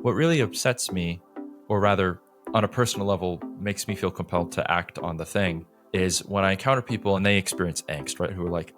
what really upsets me, or rather on a personal level makes me feel compelled to act on the thing, is when I encounter people and they experience angst, right? Who are like,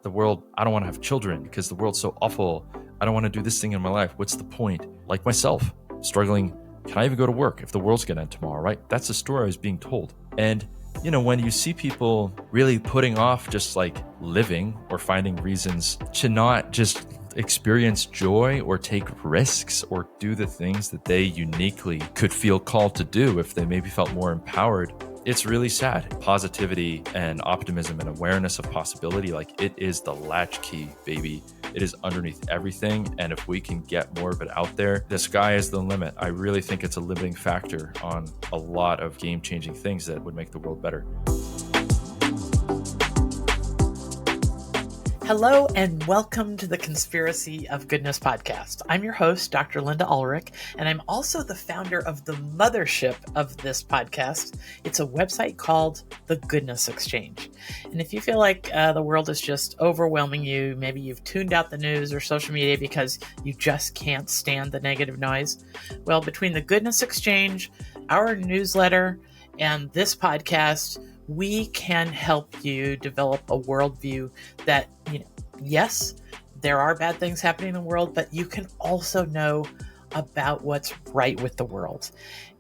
the world, I don't want to have children because the world's so awful. I don't want to do this thing in my life. What's the point? Like myself, struggling, can I even go to work if the world's going to end tomorrow, right? That's the story I was being told. And, when you see people really putting off just like living or finding reasons to not just experience joy or take risks or do the things that they uniquely could feel called to do if they maybe felt more empowered, it's really sad. Positivity and optimism and awareness of possibility, like it is the latchkey, baby. It is underneath everything. And if we can get more of it out there, the sky is the limit. I really think it's a limiting factor on a lot of game-changing things that would make the world better. Hello and welcome to the Conspiracy of Goodness podcast. I'm your host, Dr. Linda Ulrich, and I'm also the founder of the mothership of this podcast. It's a website called The Goodness Exchange. And if you feel like the world is just overwhelming you, maybe you've tuned out the news or social media because you just can't stand the negative noise, well, between The Goodness Exchange, our newsletter, and this podcast, we can help you develop a worldview that, yes, there are bad things happening in the world, but you can also know about what's right with the world.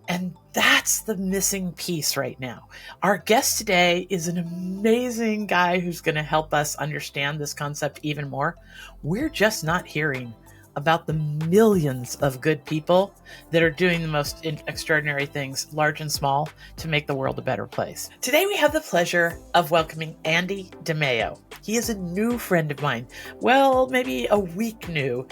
And that's the missing piece right now. Our guest today is an amazing guy who's going to help us understand this concept even more. We're just not hearing about the millions of good people that are doing the most extraordinary things, large and small, to make the world a better place. Today, we have the pleasure of welcoming Andy DeMeo. He is a new friend of mine. Well, maybe a week new.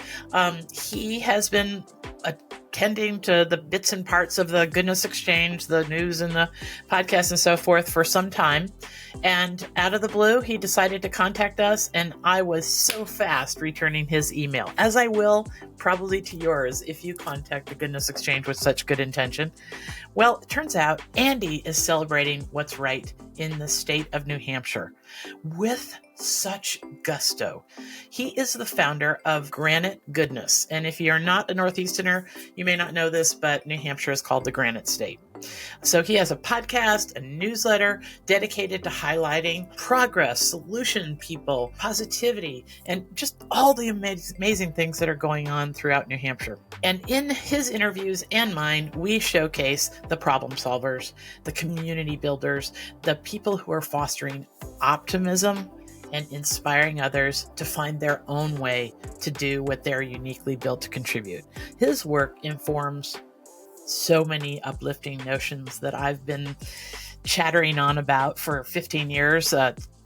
He has been attending to the bits and parts of the Goodness Exchange, the news and the podcast and so forth for some time. And out of the blue, he decided to contact us. And I was so fast returning his email, as I will probably to yours if you contact the Goodness Exchange with such good intention. Well, it turns out Andy is celebrating what's right in the state of New Hampshire with such gusto. He is the founder of Granite Goodness. And if you're not a Northeasterner, you may not know this, but New Hampshire is called the Granite State. So he has a podcast, a newsletter dedicated to highlighting progress, solution people, positivity, and just all the amazing things that are going on throughout New Hampshire. And in his interviews and mine, we showcase the problem solvers, the community builders, the people who are fostering optimism and inspiring others to find their own way to do what they're uniquely built to contribute. His work informs so many uplifting notions that I've been chattering on about for 15 years,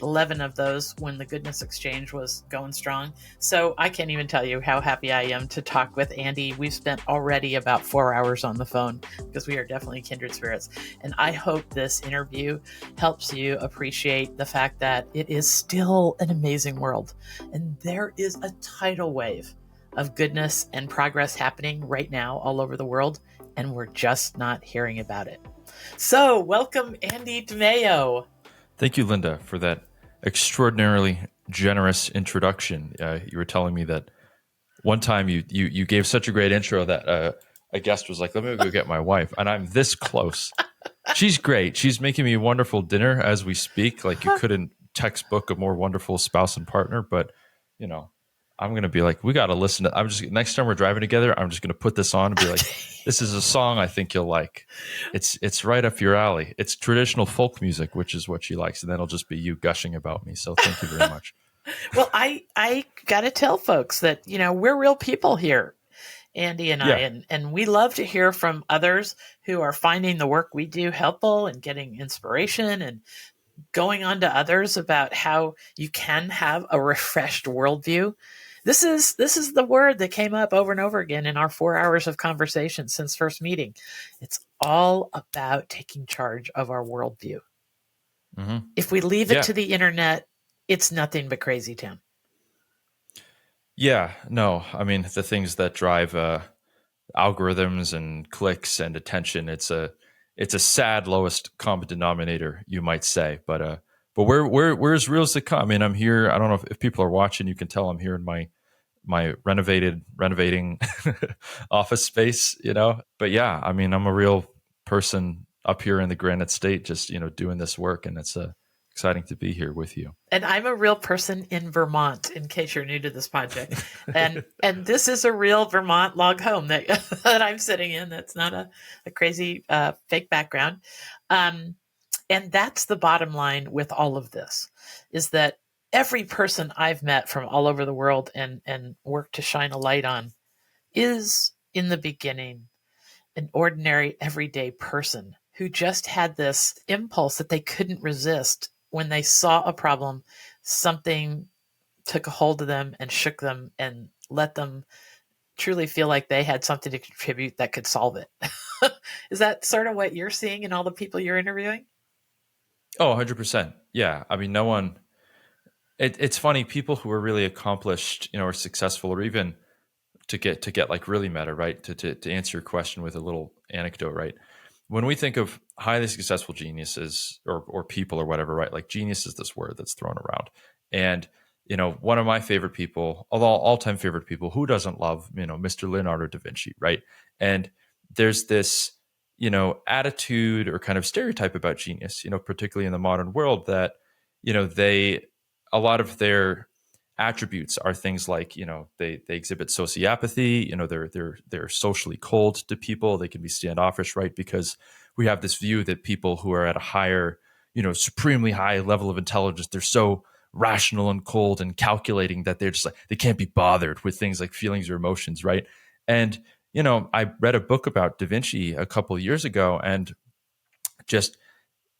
11 of those when the Goodness Exchange was going strong. So I can't even tell you how happy I am to talk with Andy. We've spent already about 4 hours on the phone because we are definitely kindred spirits. And I hope this interview helps you appreciate the fact that it is still an amazing world. And there is a tidal wave of goodness and progress happening right now all over the world, and we're just not hearing about it. So welcome, Andy DeMeo. Thank you, Linda, for that extraordinarily generous introduction. You were telling me that one time you gave such a great intro that a guest was like, let me go get my wife. And I'm this close. She's great. She's making me a wonderful dinner as we speak. Like you couldn't textbook a more wonderful spouse and partner, but I'm going to be like, we got to listen to, next time we're driving together, I'm just going to put this on and be like, this is a song I think you'll like. It's right up your alley. It's traditional folk music, which is what she likes. And then it'll just be you gushing about me. So thank you very much. Well, I got to tell folks that, we're real people here, Andy and I, and we love to hear from others who are finding the work we do helpful and getting inspiration and going on to others about how you can have a refreshed worldview. This is the word that came up over and over again in our 4 hours of conversation since first meeting. It's all about taking charge of our worldview. Mm-hmm. If we leave it to the internet, it's nothing but crazy town. Yeah, no, I mean, the things that drive algorithms and clicks and attention, it's a sad lowest common denominator, you might say, but we're as real as they come. I mean, I'm here. I don't know if people are watching. You can tell I'm here in my my renovating office space, But yeah, I mean, I'm a real person up here in the Granite State, just doing this work, and it's exciting to be here with you. And I'm a real person in Vermont, in case you're new to this project. And this is a real Vermont log home that that I'm sitting in. That's not a crazy fake background. And that's the bottom line with all of this, is that every person I've met from all over the world and work to shine a light on is, in the beginning, an ordinary, everyday person who just had this impulse that they couldn't resist when they saw a problem. Something took a hold of them and shook them and let them truly feel like they had something to contribute that could solve it. Is that sort of what you're seeing in all the people you're interviewing? Oh, 100%. Yeah. I mean, no one, it's funny, people who are really accomplished, or successful, or even to get like really meta, right? To answer your question with a little anecdote, right? When we think of highly successful geniuses or people or whatever, right? Like genius is this word that's thrown around. And, one of my favorite people, all-time favorite people, who doesn't love, Mr. Leonardo da Vinci, right? And there's this, attitude or kind of stereotype about genius, particularly in the modern world, that, a lot of their attributes are things like, they exhibit sociopathy, they're socially cold to people, they can be standoffish, right? Because we have this view that people who are at a higher, supremely high level of intelligence, they're so rational and cold and calculating that they're just like, they can't be bothered with things like feelings or emotions, right? And I read a book about Da Vinci a couple of years ago, and just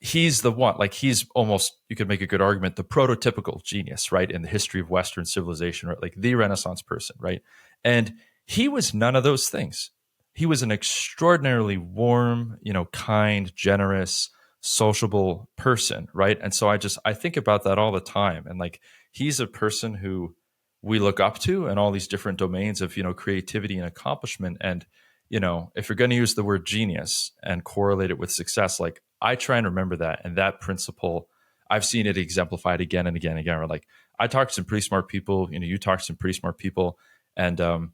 he's the one, like he's almost, you could make a good argument, the prototypical genius, right, in the history of Western civilization, right, like the Renaissance person, right? And he was none of those things. He was an extraordinarily warm, kind, generous, sociable person, right? And so I think about that all the time, and like he's a person who we look up to in all these different domains of creativity and accomplishment. And if you're going to use the word genius and correlate it with success, like I try and remember that. And that principle, I've seen it exemplified again and again and again. Where like I talk to some pretty smart people, you talk to some pretty smart people, and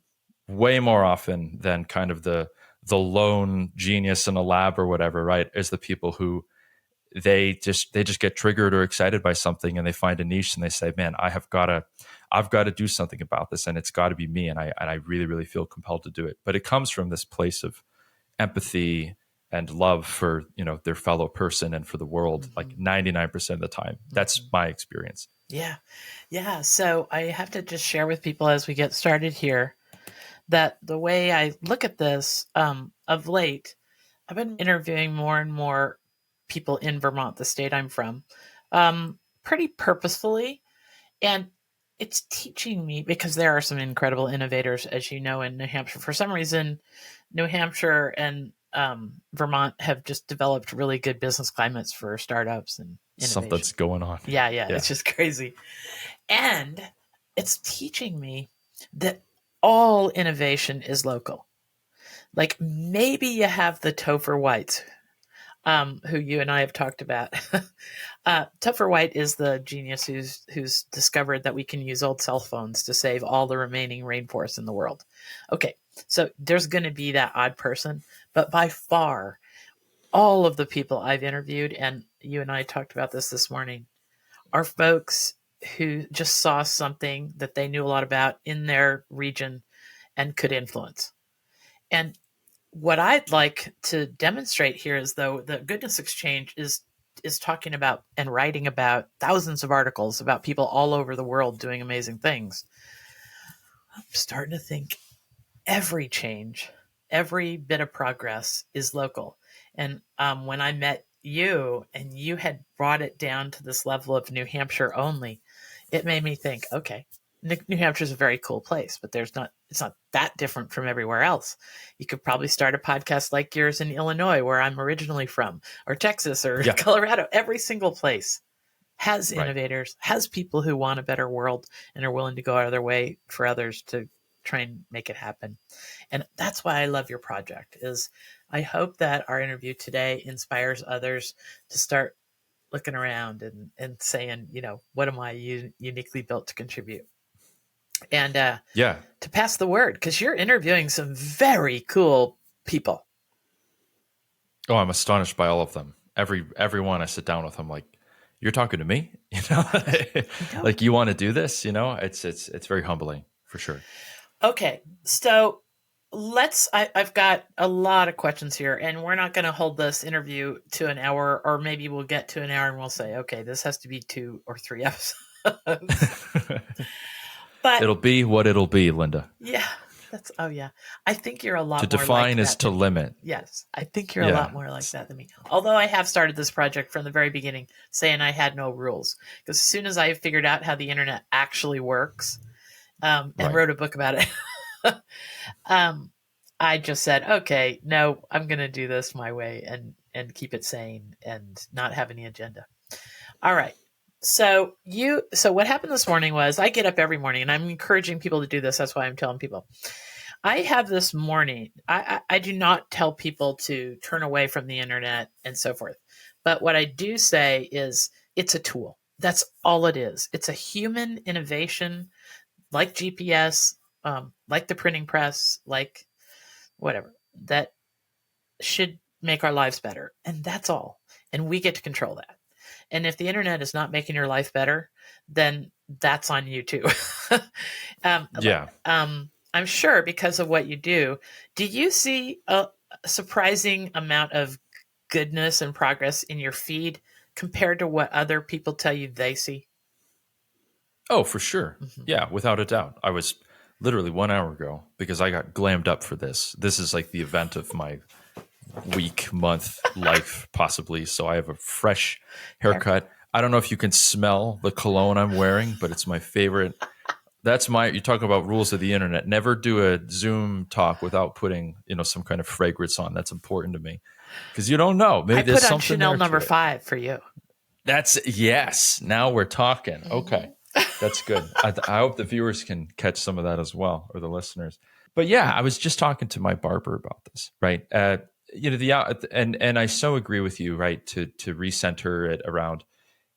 way more often than kind of the lone genius in a lab or whatever, right, is the people who they just get triggered or excited by something, and they find a niche and they say, man, I've got to do something about this, and it's got to be me, and I really, really feel compelled to do it. But it comes from this place of empathy and love for their fellow person and for the world, like 99% of the time. That's my experience. Yeah. So I have to just share with people as we get started here that the way I look at this, of late, I've been interviewing more and more people in Vermont, the state I'm from, pretty purposefully. And it's teaching me, because there are some incredible innovators, as you know, in New Hampshire. For some reason, New Hampshire and Vermont have just developed really good business climates for startups and innovation. Something's going on. Yeah. It's just crazy. And it's teaching me that all innovation is local. Like maybe you have the Topher Whites, who you and I have talked about. Topher White is the genius who's discovered that we can use old cell phones to save all the remaining rainforests in the world. Okay, so there's going to be that odd person, but by far, all of the people I've interviewed, and you and I talked about this morning, are folks who just saw something that they knew a lot about in their region and could influence. And what I'd like to demonstrate here is, though, the Goodness Exchange is talking about and writing about thousands of articles about people all over the world doing amazing things. I'm starting to think every change, every bit of progress is local. And when I met you and you had brought it down to this level of New Hampshire only, it made me think, okay, New Hampshire is a very cool place, but it's not that different from everywhere else. You could probably start a podcast like yours in Illinois, where I'm originally from, or Texas, or Colorado. Every single place has innovators, has people who want a better world and are willing to go out of their way for others to try and make it happen. And that's why I love your project. Is I hope that our interview today inspires others to start looking around and saying, what am I uniquely built to contribute? and Yeah. to pass the word, because you're interviewing some very cool people. Oh, I'm astonished by all of them. Everyone I sit down with, I'm like, you're talking to me, I know. like you want to do this, it's very humbling for sure. Okay, so I've got a lot of questions here, and we're not going to hold this interview to an hour, or maybe we'll get to an hour and we'll say, okay, this has to be 2 or 3 episodes. But It'll be what it'll be, Linda. yeah, oh yeah. I think you're a To lot more like define is that to than me. limit. Yes, I think you're a lot Yeah. more like that than me. Although I have started this project from the very beginning saying I had no rules. Because as soon as I figured out how the internet actually works, and Right. wrote a book about it, I just said, okay, no, I'm going to do this my way and keep it sane and not have any agenda. All right. So what happened this morning was I get up every morning, and I'm encouraging people to do this. That's why I'm telling people. I have this morning, I do not tell people to turn away from the internet and so forth. But what I do say is it's a tool. That's all it is. It's a human innovation like GPS, like the printing press, like whatever, that should make our lives better. And that's all. And we get to control that. And if the internet is not making your life better, then that's on you too. Yeah. I'm sure because of what you do. Do you see a surprising amount of goodness and progress in your feed compared to what other people tell you they see? Oh, for sure. Mm-hmm. Yeah, without a doubt. I was literally 1 hour ago because I got glammed up for this. This is like the event of my week, month, life, possibly. So I have a fresh haircut. I don't know if you can smell the cologne I'm wearing, but it's my favorite. You talk about rules of the internet. Never do a Zoom talk without putting, some kind of fragrance on. That's important to me because you don't know. Maybe I there's put on something Chanel there number to it. 5 for you. Yes. Now we're talking. Okay. That's good. I hope the viewers can catch some of that as well, or the listeners. But yeah, I was just talking to my barber about this, right? And I so agree with you, right? To recenter it around,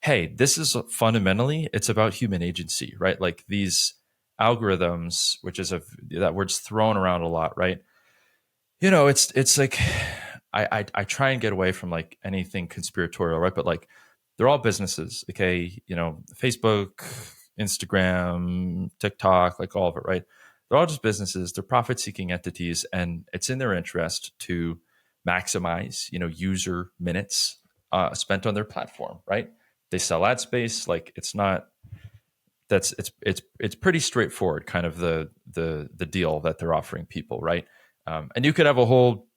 hey, this is fundamentally it's about human agency, right? Like these algorithms, which is that word's thrown around a lot, right? It's like I try and get away from like anything conspiratorial, right? But like they're all businesses, okay? Facebook, Instagram, TikTok, like all of it, right? They're all just businesses. They're profit-seeking entities, and it's in their interest to maximize, user minutes spent on their platform, right? They sell ad space. Like it's not. It's pretty straightforward, kind of the deal that they're offering people, right? And you could have a whole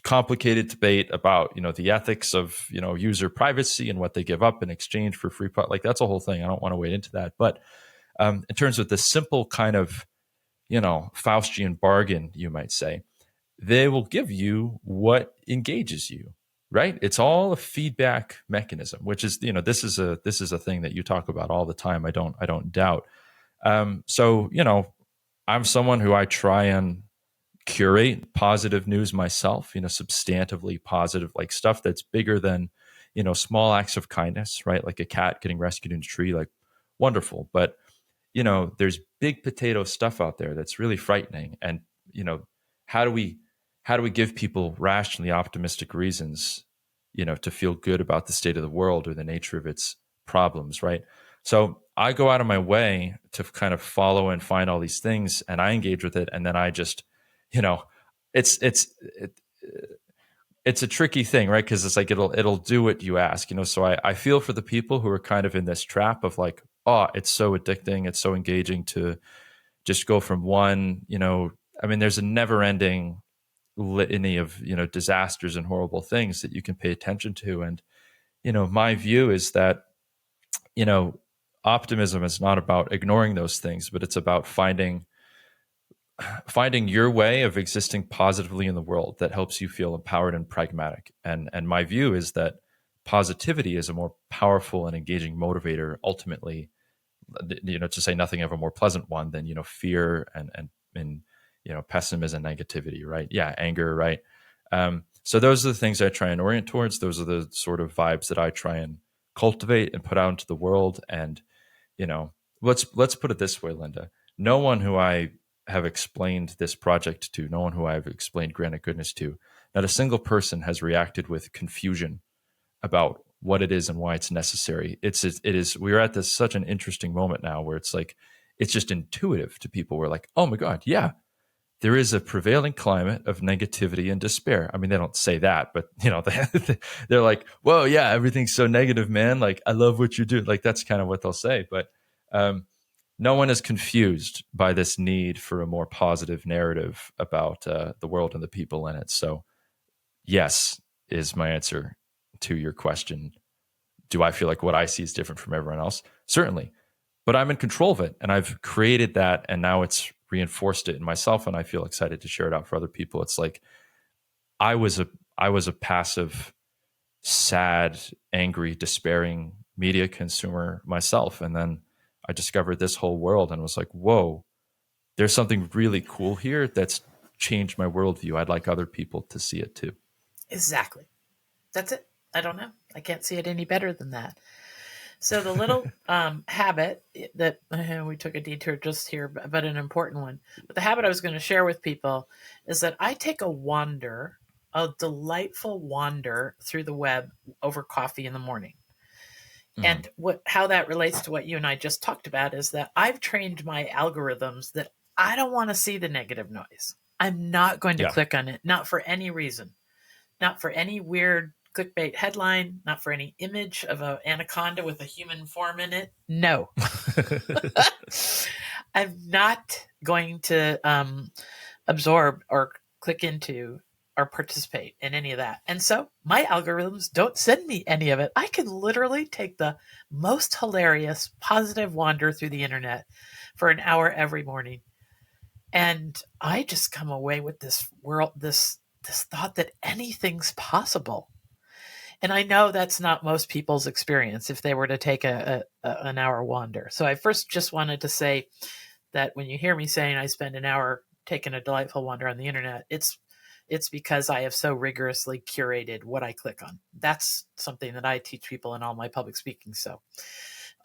complicated debate about the ethics of user privacy and what they give up in exchange for free like that's a whole thing. I don't want to wade into that, but in terms of the simple kind of Faustian bargain, you might say, they will give you what engages you, right? It's all a feedback mechanism, which is this is a thing that you talk about all the time. I don't doubt. So I'm someone who I try and curate positive news myself, substantively positive, like stuff that's bigger than, small acts of kindness, right? Like a cat getting rescued in a tree, like wonderful. But, there's big potato stuff out there that's really frightening. And, how do we give people rationally optimistic reasons, to feel good about the state of the world or the nature of its problems, right? So I go out of my way to kind of follow and find all these things, and I engage with it, and then I just you know it's it's it, it's a tricky thing, right? Because it's like it'll do what you ask, so I feel for the people who are kind of in this trap of like, oh, it's so addicting, it's so engaging to just go from one, I mean, there's a never ending litany of disasters and horrible things that you can pay attention to. And my view is that you know optimism is not about ignoring those things, but it's about finding your way of existing positively in the world that helps you feel empowered and pragmatic. And my view is that positivity is a more powerful and engaging motivator ultimately, to say nothing of a more pleasant one than fear and pessimism and negativity, right? Yeah, anger, right? So those are the things I try and orient towards. Those are the sort of vibes that I try and cultivate and put out into the world. And let's put it this way, Linda. no one who I have explained this project to, no one who I've explained Granite Goodness to, not a single person has reacted with confusion about what it is and why it's necessary. We're at this such an interesting moment now where it's like, it's just intuitive to people. We're like, oh my God, yeah, there is a prevailing climate of negativity and despair. I mean, they don't say that, but they're like, whoa, yeah, everything's so negative, man. Like, I love what you do. Like, that's kind of what they'll say. But no one is confused by this need for a more positive narrative about the world and the people in it. So, yes, is my answer to your question. Do I feel like what I see is different from everyone else? Certainly. But I'm in control of it, and I've created that, and now it's reinforced it in myself, and I feel excited to share it out for other people. It's like I was a passive, sad, angry, despairing media consumer myself, and then I discovered this whole world and was like, whoa, there's something really cool here that's changed my worldview. I'd like other people to see it too. Exactly. That's it. I don't know. I can't see it any better than that. So the little habit that we took a detour just here, but an important one. But the habit I was going to share with people is that I take a delightful wander through the web over coffee in the morning. And how that relates to what you and I just talked about is that I've trained my algorithms that I don't want to see the negative noise. I'm not going to click on it, not for any reason, not for any weird clickbait headline, not for any image of an anaconda with a human form in it. No. I'm not going to absorb or click into or participate in any of that. And so my algorithms don't send me any of it. I can literally take the most hilarious, positive wander through the internet for an hour every morning. And I just come away with this thought that anything's possible. And I know that's not most people's experience if they were to take an hour wander. So I first just wanted to say that when you hear me saying I spend an hour taking a delightful wander on the internet, it's because I have so rigorously curated what I click on. That's something that I teach people in all my public speaking. So,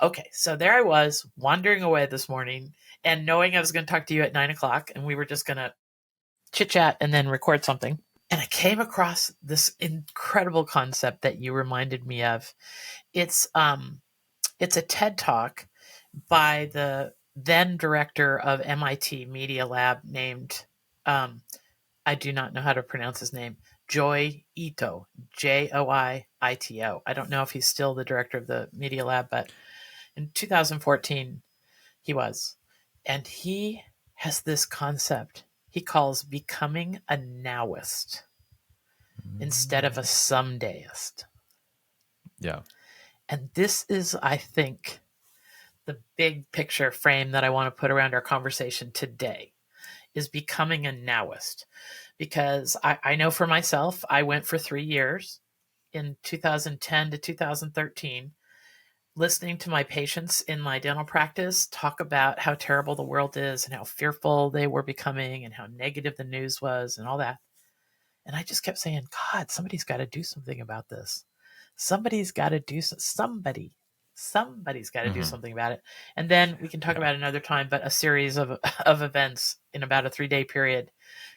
okay, so there I was wandering away this morning and knowing I was going to talk to you at 9:00 and we were just going to chit chat and then record something. And I came across this incredible concept that you reminded me of. It's a TED Talk by the then director of MIT Media Lab named, I do not know how to pronounce his name, Joi Ito, Joiito. I don't know if he's still the director of the Media Lab, but in 2014 he was. And he has this concept he calls becoming a nowist instead of a somedayist. Yeah. And this is, I think, the big picture frame that I want to put around our conversation today is becoming a nowist. Because I know for myself, I went for 3 years in 2010 to 2013, listening to my patients in my dental practice talk about how terrible the world is and how fearful they were becoming and how negative the news was and all that. And I just kept saying, God, somebody's got to do something about this. Somebody's got to do somebody's got to do something about it. And then we can talk about it another time, but a series of events in about a 3-day period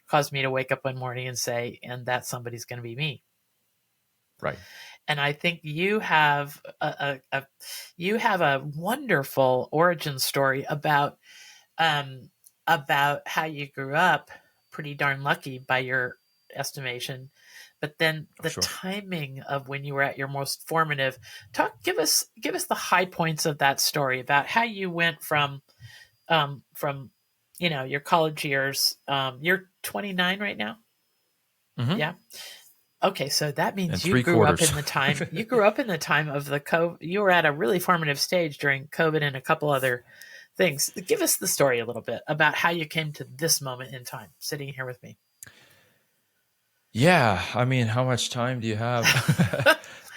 caused me to wake up one morning and say, and that somebody's going to be me. Right. And I think you have a wonderful origin story about how you grew up, pretty darn lucky by your estimation, but then the timing of when you were at your most formative. Give us the high points of that story about how you went from your college years. You're 29 right now. Mm-hmm. Yeah. Okay, so that means you grew up in the time of the COVID. You were at a really formative stage during COVID and a couple other things. Give us the story a little bit about how you came to this moment in time, sitting here with me. Yeah, I mean, how much time do you have?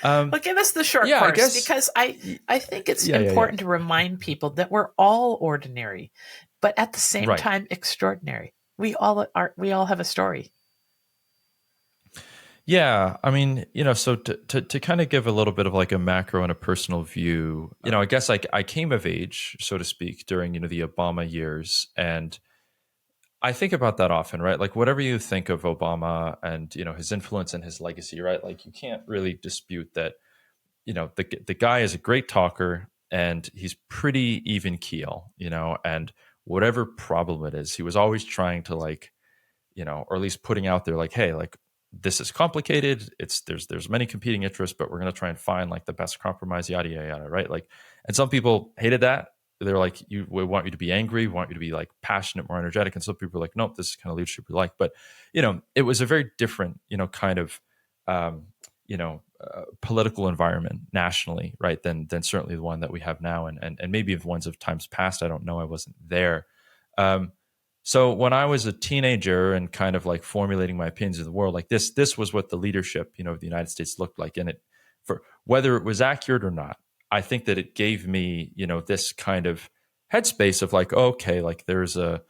Well, give us the short course, because I think it's important to remind people that we're all ordinary, but at the same time extraordinary. We all have a story. Yeah, I mean, so to kind of give a little bit of like a macro and a personal view, I guess like I came of age, so to speak, during the Obama years, and I think about that often, right? Like whatever you think of Obama and his influence and his legacy, right? Like you can't really dispute that. The guy is a great talker and he's pretty even keel, and whatever problem it is, he was always trying to like or at least putting out there like, hey, like this is complicated. There's many competing interests, but we're gonna try and find like the best compromise, yada yada yada, right? Like, and some people hated that. They're like, we want you to be angry, we want you to be like passionate, more energetic, and some people are like, nope, this is kind of leadership we like. But it was a very different, kind of, political environment nationally, right? Than certainly the one that we have now, and maybe of ones of times past. I don't know. I wasn't there. Um, so when I was a teenager and kind of like formulating my opinions of the world, like this was what the leadership, of the United States looked like. And it, for whether it was accurate or not, I think that it gave me, this kind of headspace of like, okay, like there's a,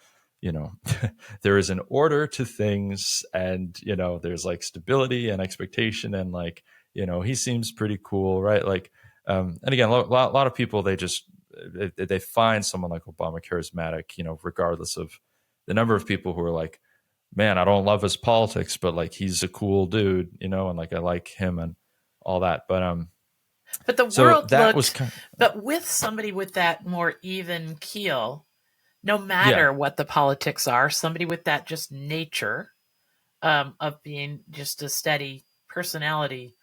there is an order to things, and there's like stability and expectation, and like, he seems pretty cool, right? Like, and again, lot of people, they find someone like Obama charismatic, regardless of the number of people who are like, man, I don't love his politics, but like he's a cool dude, and like I like him and all that. But the So world that was looked, but with somebody with that more even keel, no yeah, matter what the politics are, somebody with that just nature of being just a steady personality,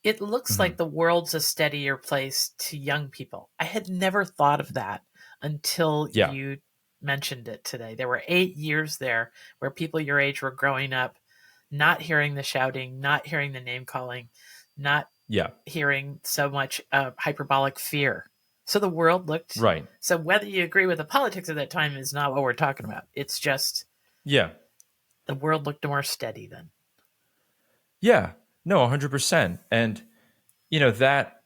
it looks mhm, like the world's a steadier place to young people. I had never thought of that until yeah, you mentioned it today. There were 8 years there where people your age were growing up, not hearing the shouting, not hearing the name calling, not yeah, hearing so much hyperbolic fear. So the world looked. right, So whether you agree with the politics of that time is not what we're talking about. It's just yeah, the world looked more steady then. yeah, no, 100%, and that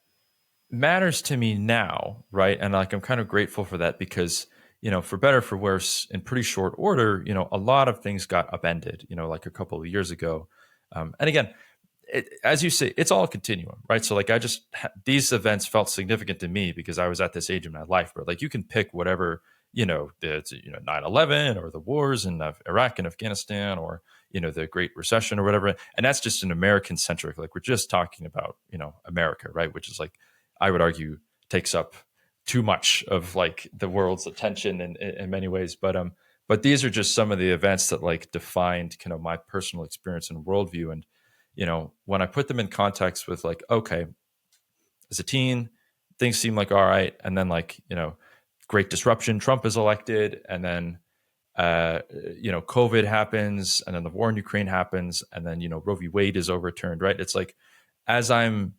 matters to me now, right? And like I'm kind of grateful for that because for better for worse, in pretty short order, a lot of things got upended, like a couple of years ago. And again, as you say, it's all a continuum, right? So like these events felt significant to me because I was at this age in my life. But like you can pick whatever, the 9/11 or the wars in Iraq and Afghanistan, or the Great Recession or whatever, and that's just an American centric. Like we're just talking about America, right? Which is like, I would argue, takes up too much of like the world's attention in many ways. But these are just some of the events that like defined kind of my personal experience and worldview. And when I put them in context with like, okay, as a teen, things seem like all right, and then like great disruption, Trump is elected, and then COVID happens, and then the war in Ukraine happens, and then Roe v. Wade is overturned, right? It's like as I'm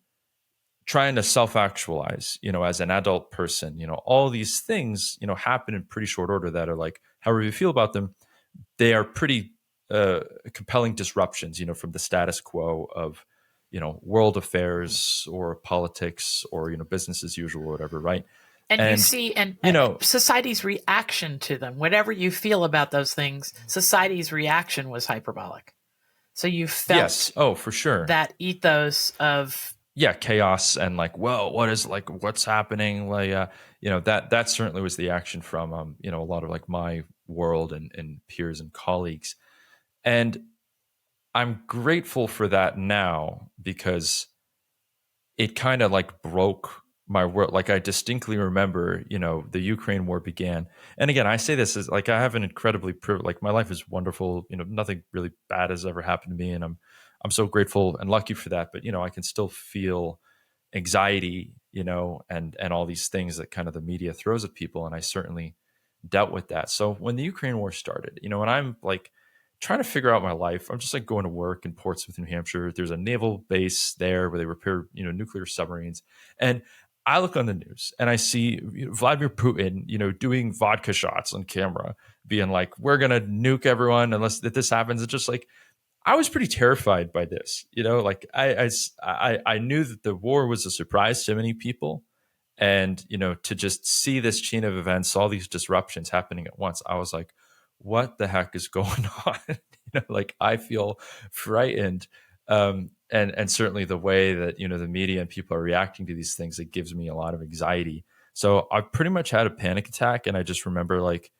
trying to self-actualize, as an adult person, all these things, happen in pretty short order that are like, however you feel about them, they are pretty compelling disruptions, from the status quo of, world affairs or politics or, business as usual or whatever, right? And you And, see, and you know, society's reaction to them, whatever you feel about those things, society's reaction was hyperbolic. So you yes, felt oh, for sure. that ethos of Yeah, chaos and like, well, what's happening? Like, that certainly was the action from, a lot of like my world and peers and colleagues. And I'm grateful for that now because it kind of like broke my world. Like I distinctly remember, the Ukraine war began. And again, I say this as like I have an incredibly like my life is wonderful. Nothing really bad has ever happened to me, and I'm so grateful and lucky for that. But I can still feel anxiety, and all these things that kind of the media throws at people, and I certainly dealt with that. So when the Ukraine war started, and I'm like trying to figure out my life, I'm just like going to work in Portsmouth, New Hampshire. There's a naval base there where they repair, nuclear submarines. And I look on the news and I see Vladimir Putin, doing vodka shots on camera, being like, "We're gonna nuke everyone unless that this happens." It's just like I was pretty terrified by this. Like I knew that the war was a surprise to many people, and to just see this chain of events, all these disruptions happening at once, I was like, what the heck is going on? Like I feel frightened. and certainly the way that, the media and people are reacting to these things, it gives me a lot of anxiety. So I pretty much had a panic attack, and I just remember like,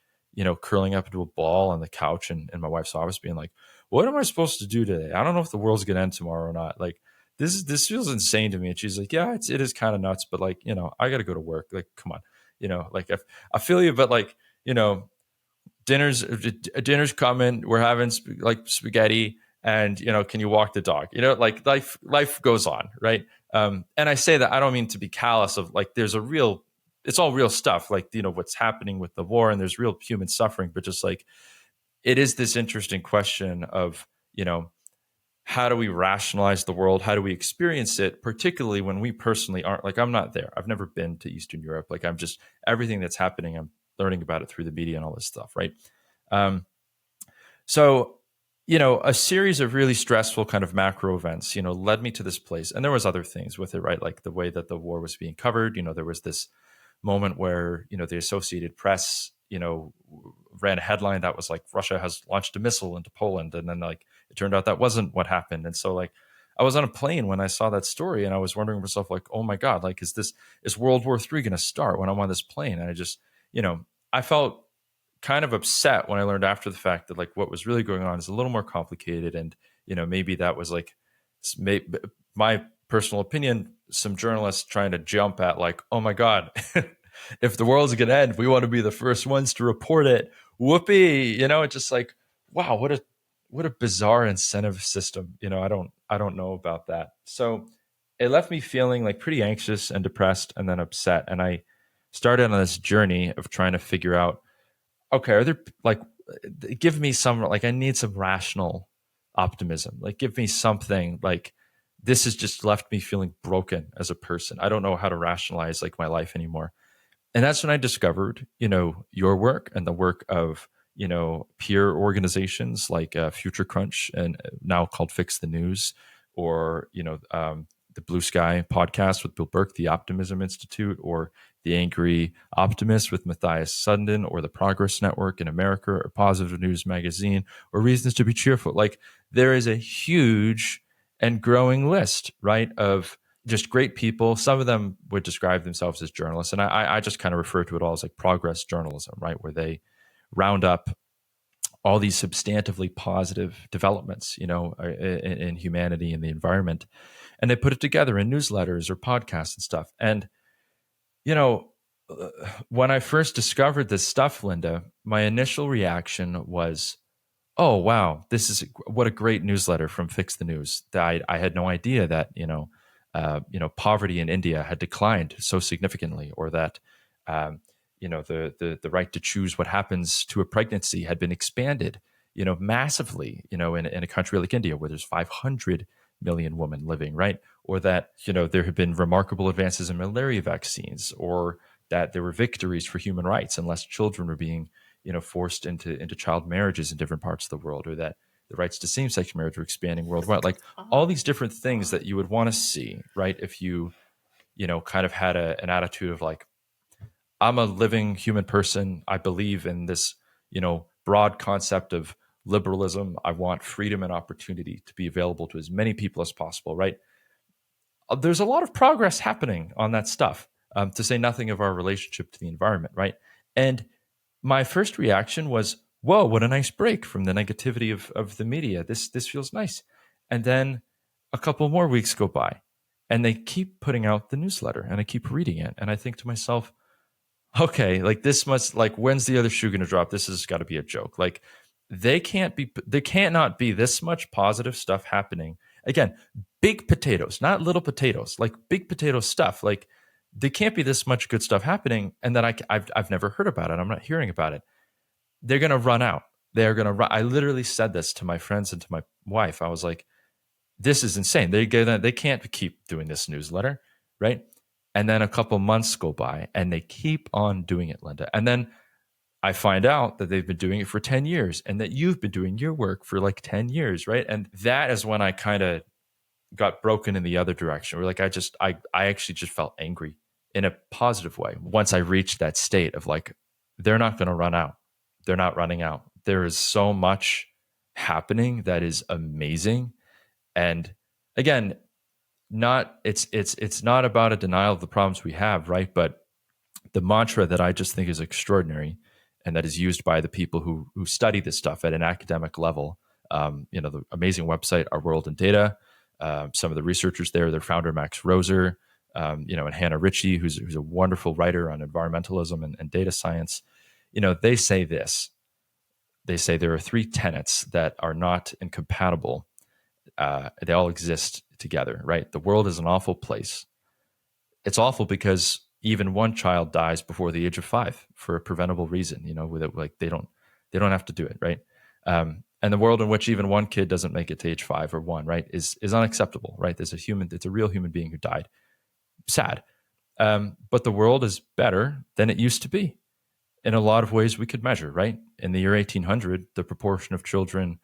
curling up into a ball on the couch in my wife's office, being like, "What am I supposed to do today? I don't know if the world's gonna end tomorrow or not. Like, this feels insane to me." And she's like, "Yeah, it is kind of nuts, but like, I got to go to work. Like, come on, like I feel you, but like, you know, dinner's coming. We're having like spaghetti, and can you walk the dog? Like life goes on, right? And I say that, I don't mean to be callous of like, it's all real stuff, like what's happening with the war, and there's real human suffering, but just like, it is this interesting question of, how do we rationalize the world? How do we experience it, particularly when we personally aren't, like, I'm not there. I've never been to Eastern Europe. Like, I'm just, everything that's happening, I'm learning about it through the media and all this stuff, right? Um, so, a series of really stressful kind of macro events, led me to this place. And there was other things with it, right? Like the way that the war was being covered. There was this moment where, the Associated Press, ran a headline that was like, Russia has launched a missile into Poland. And then like, it turned out that wasn't what happened. And so like, I was on a plane when I saw that story, and I was wondering to myself, like, oh my God, like, is World War III going to start when I'm on this plane? And I just, I felt kind of upset when I learned after the fact that like what was really going on is a little more complicated. And, maybe that was like my personal opinion, some journalists trying to jump at like, oh my God, if the world's going to end, we want to be the first ones to report it. Whoopee. It's just like, wow, what a bizarre incentive system. I don't know about that. So it left me feeling like pretty anxious and depressed and then upset. And I started on this journey of trying to figure out, okay, are there like, give me some, like, I need some rational optimism. Like, give me something. Like, this has just left me feeling broken as a person. I don't know how to rationalize like my life anymore. And that's when I discovered, your work and the work of, peer organizations like Future Crunch, and now called Fix the News, or, the Blue Sky podcast with Bill Burke, the Optimism Institute, or the Angry Optimist with Matthias Sundin, or the Progress Network in America, or Positive News Magazine, or Reasons to be Cheerful. Like, there is a huge and growing list, right, of just great people. Some of them would describe themselves as journalists, and I just kind of refer to it all as like progress journalism, right, where they round up all these substantively positive developments, in humanity and the environment, and they put it together in newsletters or podcasts and stuff. And you know, when I first discovered this stuff, Linda, my initial reaction was, oh wow, this is what a great newsletter from Fix the News. That I had no idea that poverty in India had declined so significantly, or that the right to choose what happens to a pregnancy had been expanded massively in a country like India, where there's 500 million women living, right? Or that there have been remarkable advances in malaria vaccines, or that there were victories for human rights and less children were being forced into child marriages in different parts of the world, or that the rights to same-sex marriage are expanding worldwide. Like, all these different things that you would want to see, right? If you kind of had an attitude of like, I'm a living human person, I believe in this broad concept of liberalism, I want freedom and opportunity to be available to as many people as possible, right? There's a lot of progress happening on that stuff, to say nothing of our relationship to the environment, right? And my first reaction was, whoa, what a nice break from the negativity of the media. This feels nice. And then a couple more weeks go by, and they keep putting out the newsletter, and I keep reading it. And I think to myself, okay, like, this must, like, when's the other shoe going to drop? This has got to be a joke. Like, there cannot be this much positive stuff happening. Again, big potatoes, not little potatoes, like big potato stuff. Like, there can't be this much good stuff happening, and that I've never heard about it. I'm not hearing about it. They're going to run out. They're going to run. I literally said this to my friends and to my wife. I was like, this is insane. They can't keep doing this newsletter, right? And then a couple months go by, and they keep on doing it, Linda. And then I find out that they've been doing it for 10 years, and that you've been doing your work for like 10 years, right? And that is when I kind of got broken in the other direction. Where like, I actually just felt angry in a positive way once I reached that state of like, they're not going to run out. They're not running out. There is so much happening that is amazing. And again, it's not about a denial of the problems we have, right? But the mantra that I just think is extraordinary, and that is used by the people who study this stuff at an academic level. The amazing website, Our World in Data. Some of the researchers there, their founder Max Roser, and Hannah Ritchie, who's a wonderful writer on environmentalism and data science. They say this. They say there are three tenets that are not incompatible. They all exist together, right? The world is an awful place. It's awful because even one child dies before the age of 5 for a preventable reason. With it, like they don't have to do it, right? And the world in which even one kid doesn't make it to age 5 or 1, right, is unacceptable, right? It's a real human being who died. Sad. But the world is better than it used to be in a lot of ways we could measure, right? In the year 1800, the proportion of children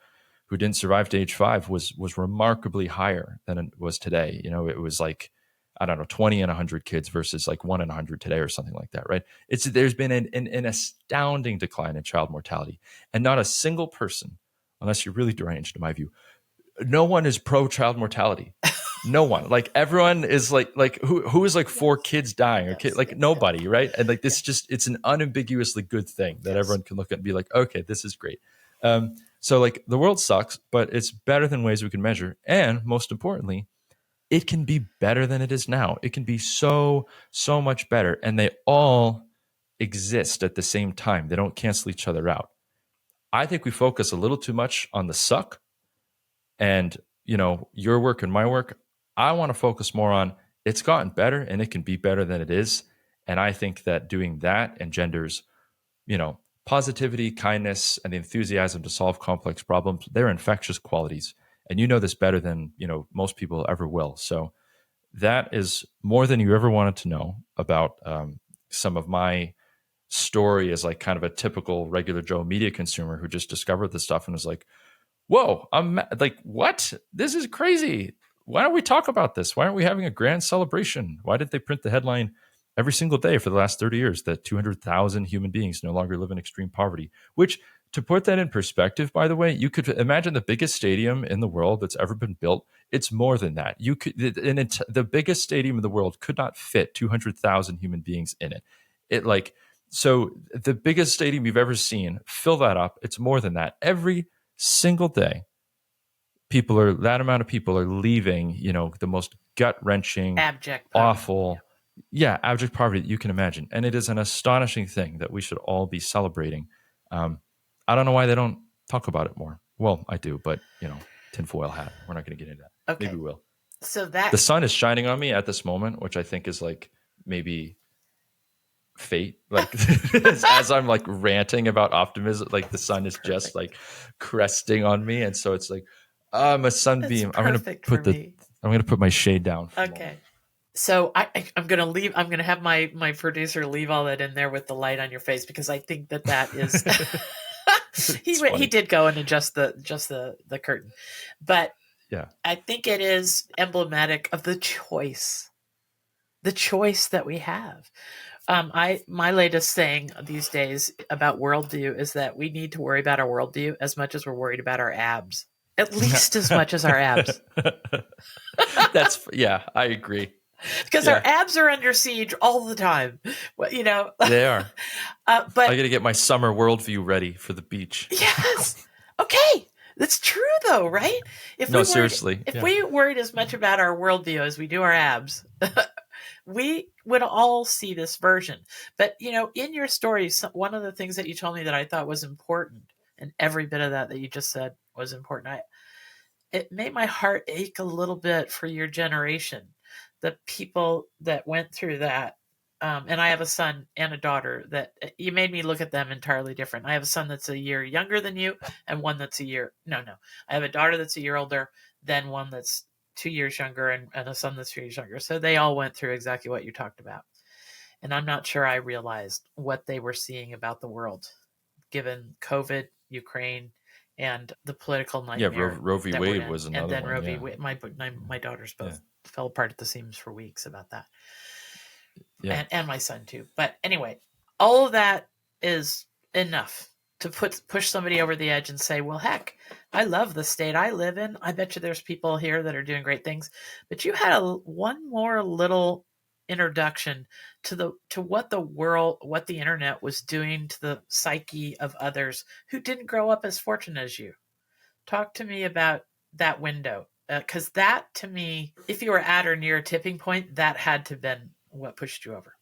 who didn't survive to age 5 was remarkably higher than it was today. It was like, I don't know, 20 in 100 kids versus like 1 in 100 today or something like that, right? There's been an astounding decline in child mortality, and not a single person, unless you're really deranged in my view, no one is pro child mortality. No one. Like everyone is like who is like 4 kids dying or nobody, right? And like this it's an unambiguously good thing that everyone can look at and be like, okay, this is great. So like the world sucks, but it's better than ways we can measure. And most importantly, it can be better than it is now. It can be so much better. And they all exist at the same time. They don't cancel each other out. I think we focus a little too much on the suck and, your work and my work. I want to focus more on it's gotten better and it can be better than it is. And I think that doing that engenders, positivity, kindness, and the enthusiasm to solve complex problems. They're infectious qualities. And you know this better than, most people ever will. So that is more than you ever wanted to know about some of my story as like kind of a typical regular Joe media consumer who just discovered this stuff and was like, whoa, I'm like, what? This is crazy. Why don't we talk about this? Why aren't we having a grand celebration? Why did they print the headline every single day for the last 30 years that 200,000 human beings no longer live in extreme poverty? Which, to put that in perspective, by the way, you could imagine the biggest stadium in the world that's ever been built. It's more than that. The biggest stadium in the world could not fit 200,000 human beings in it. So the biggest stadium you've ever seen, fill that up. It's more than that. Every single day, that amount of people are leaving, the most gut-wrenching, abject poverty. Awful, abject poverty that you can imagine. And it is an astonishing thing that we should all be celebrating. I don't know why they don't talk about it more. Well, I do, but tinfoil hat. We're not going to get into that. Okay. Maybe we will. So the sun is shining on me at this moment, which I think is like maybe fate, like as I'm like ranting about optimism, like the sun is just like cresting on me, and so it's like I'm a sunbeam. I'm gonna put my shade down. Okay, so I'm gonna leave. I'm gonna have my producer leave all that in there with the light on your face, because I think that is he did go and adjust the curtain, but yeah, I think it is emblematic of the choice that we have. My latest saying these days about worldview is that we need to worry about our worldview as much as we're worried about our abs. At least as much as our abs. I agree. Because our abs are under siege all the time. They are. But I got to get my summer worldview ready for the beach. Yes. Okay. That's true, though, right? Seriously. If we worried as much about our worldview as we do our abs, we would all see this version. But, in your story, one of the things that you told me that I thought was important, and every bit of that you just said was important, it made my heart ache a little bit for your generation, the people that went through that. And I have a son and a daughter that you made me look at them entirely different. I have a son that's a year younger than you, and one that's I have a daughter that's a year older, then one that's 2 years younger, and a son that's 2 years younger. So they all went through exactly what you talked about. And I'm not sure I realized what they were seeing about the world, given COVID, Ukraine, and the political nightmare. Yeah, Roe v. Wade was another one. And then Roe v. Wade. My daughters both fell apart at the seams for weeks about that. Yeah. And my son too. But anyway, all of that is enough to push somebody over the edge and say, well, heck, I love the state I live in. I bet you there's people here that are doing great things. But you had one more little introduction to what the world, what the internet was doing to the psyche of others who didn't grow up as fortunate as you. Talk to me about that window, because that, to me, if you were at or near a tipping point, that had to have been what pushed you over.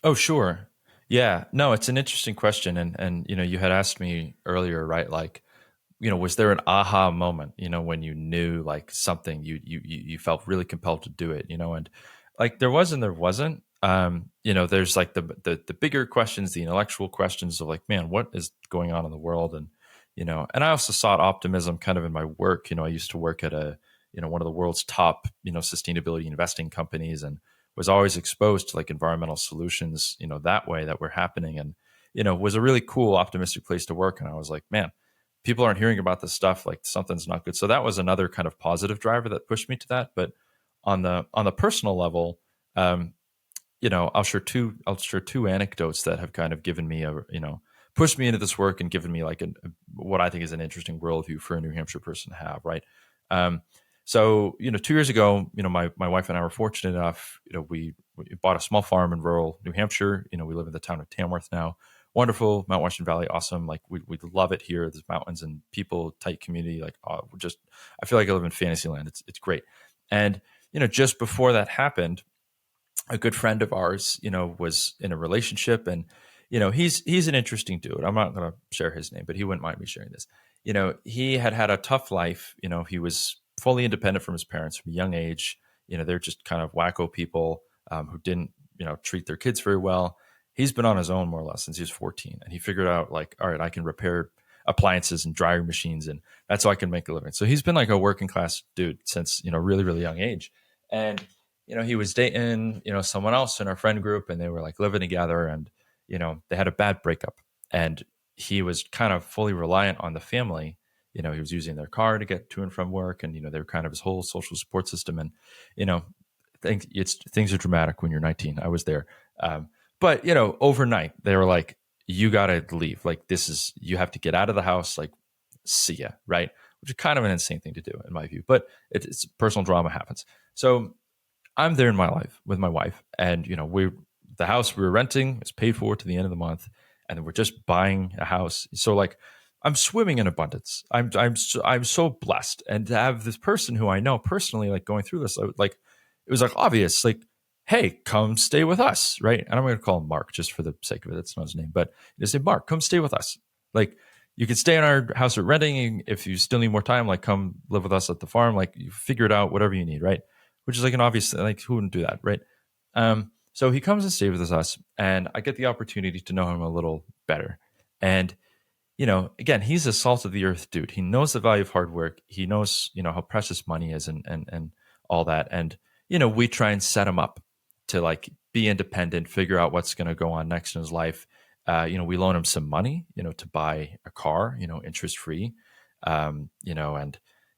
Oh, sure. Yeah. No, it's an interesting question. And you had asked me earlier, right? Like, was there an aha moment, when you knew like something, you felt really compelled to do it, and like there was and there wasn't. There's like the bigger questions, the intellectual questions of like, man, what is going on in the world? And I also sought optimism kind of in my work. I used to work at one of the world's top, sustainability investing companies, and was always exposed to like environmental solutions, that way that were happening. And, was a really cool, optimistic place to work. And I was like, man, people aren't hearing about this stuff, like something's not good. So that was another kind of positive driver that pushed me to that. But on the personal level, I'll share two anecdotes that have kind of given me pushed me into this work and given me like what I think is an interesting worldview for a New Hampshire person to have, right? So 2 years ago, my wife and I were fortunate enough, we bought a small farm in rural New Hampshire. We live in the town of Tamworth now. Wonderful, Mount Washington Valley, awesome. Like we love it here. There's mountains and people, tight community. Like I feel like I live in fantasy land. It's great. And just before that happened, a good friend of ours, was in a relationship, and he's an interesting dude. I'm not going to share his name, but he wouldn't mind me sharing this. He had a tough life. He was fully independent from his parents from a young age. They're just kind of wacko people who didn't, treat their kids very well. He's been on his own more or less since he was 14, and he figured out like, all right, I can repair appliances and dryer machines, and that's how I can make a living. So he's been like a working class dude since really really young age, and he was dating someone else in our friend group, and they were like living together, and they had a bad breakup, and he was kind of fully reliant on the family. He was using their car to get to and from work, and they were kind of his whole social support system. And things are dramatic when you're 19. I was there. But overnight they were like, you got to leave. Like, you have to get out of the house. Like, see ya. Right. Which is kind of an insane thing to do in my view, but it's personal drama happens. So I'm there in my life with my wife, and the house we were renting is paid for to the end of the month, and then we're just buying a house. So like, I'm swimming in abundance. I'm so blessed, and to have this person who I know personally, like going through this, like it was like obvious, like, hey, come stay with us, right? And I'm going to call him Mark just for the sake of it. That's not his name, but they say, Mark, come stay with us. Like, you can stay in our house we're renting. If you still need more time, like come live with us at the farm. Like, you figure it out, whatever you need, right? Which is like an obvious, like, who wouldn't do that, right? So he comes and stays with us, and I get the opportunity to know him a little better. And again, he's a salt of the earth dude. He knows the value of hard work. He knows, how precious money is, and all that. And we try and set him up to like be independent, figure out what's going to go on next in his life. We loan him some money, to buy a car, interest free, and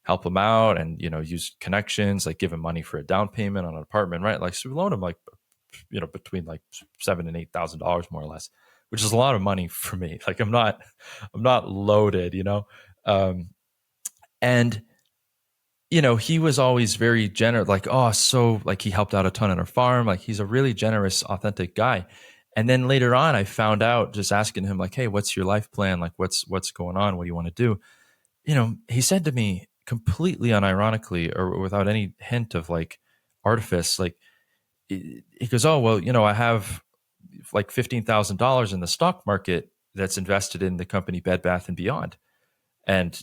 help him out, and use connections, like give him money for a down payment on an apartment, right? Like, so we loan him like between like $7,000 and $8,000 more or less, which is a lot of money for me. Like, I'm not loaded, and he was always very generous, like, oh, so like he helped out a ton on our farm. Like, he's a really generous, authentic guy. And then later on, I found out, just asking him like, hey, what's your life plan? Like, what's going on? What do you want to do? He said to me completely unironically, or without any hint of like artifice, like, he goes, oh, well, I have like $15,000 in the stock market that's invested in the company Bed Bath and Beyond. And,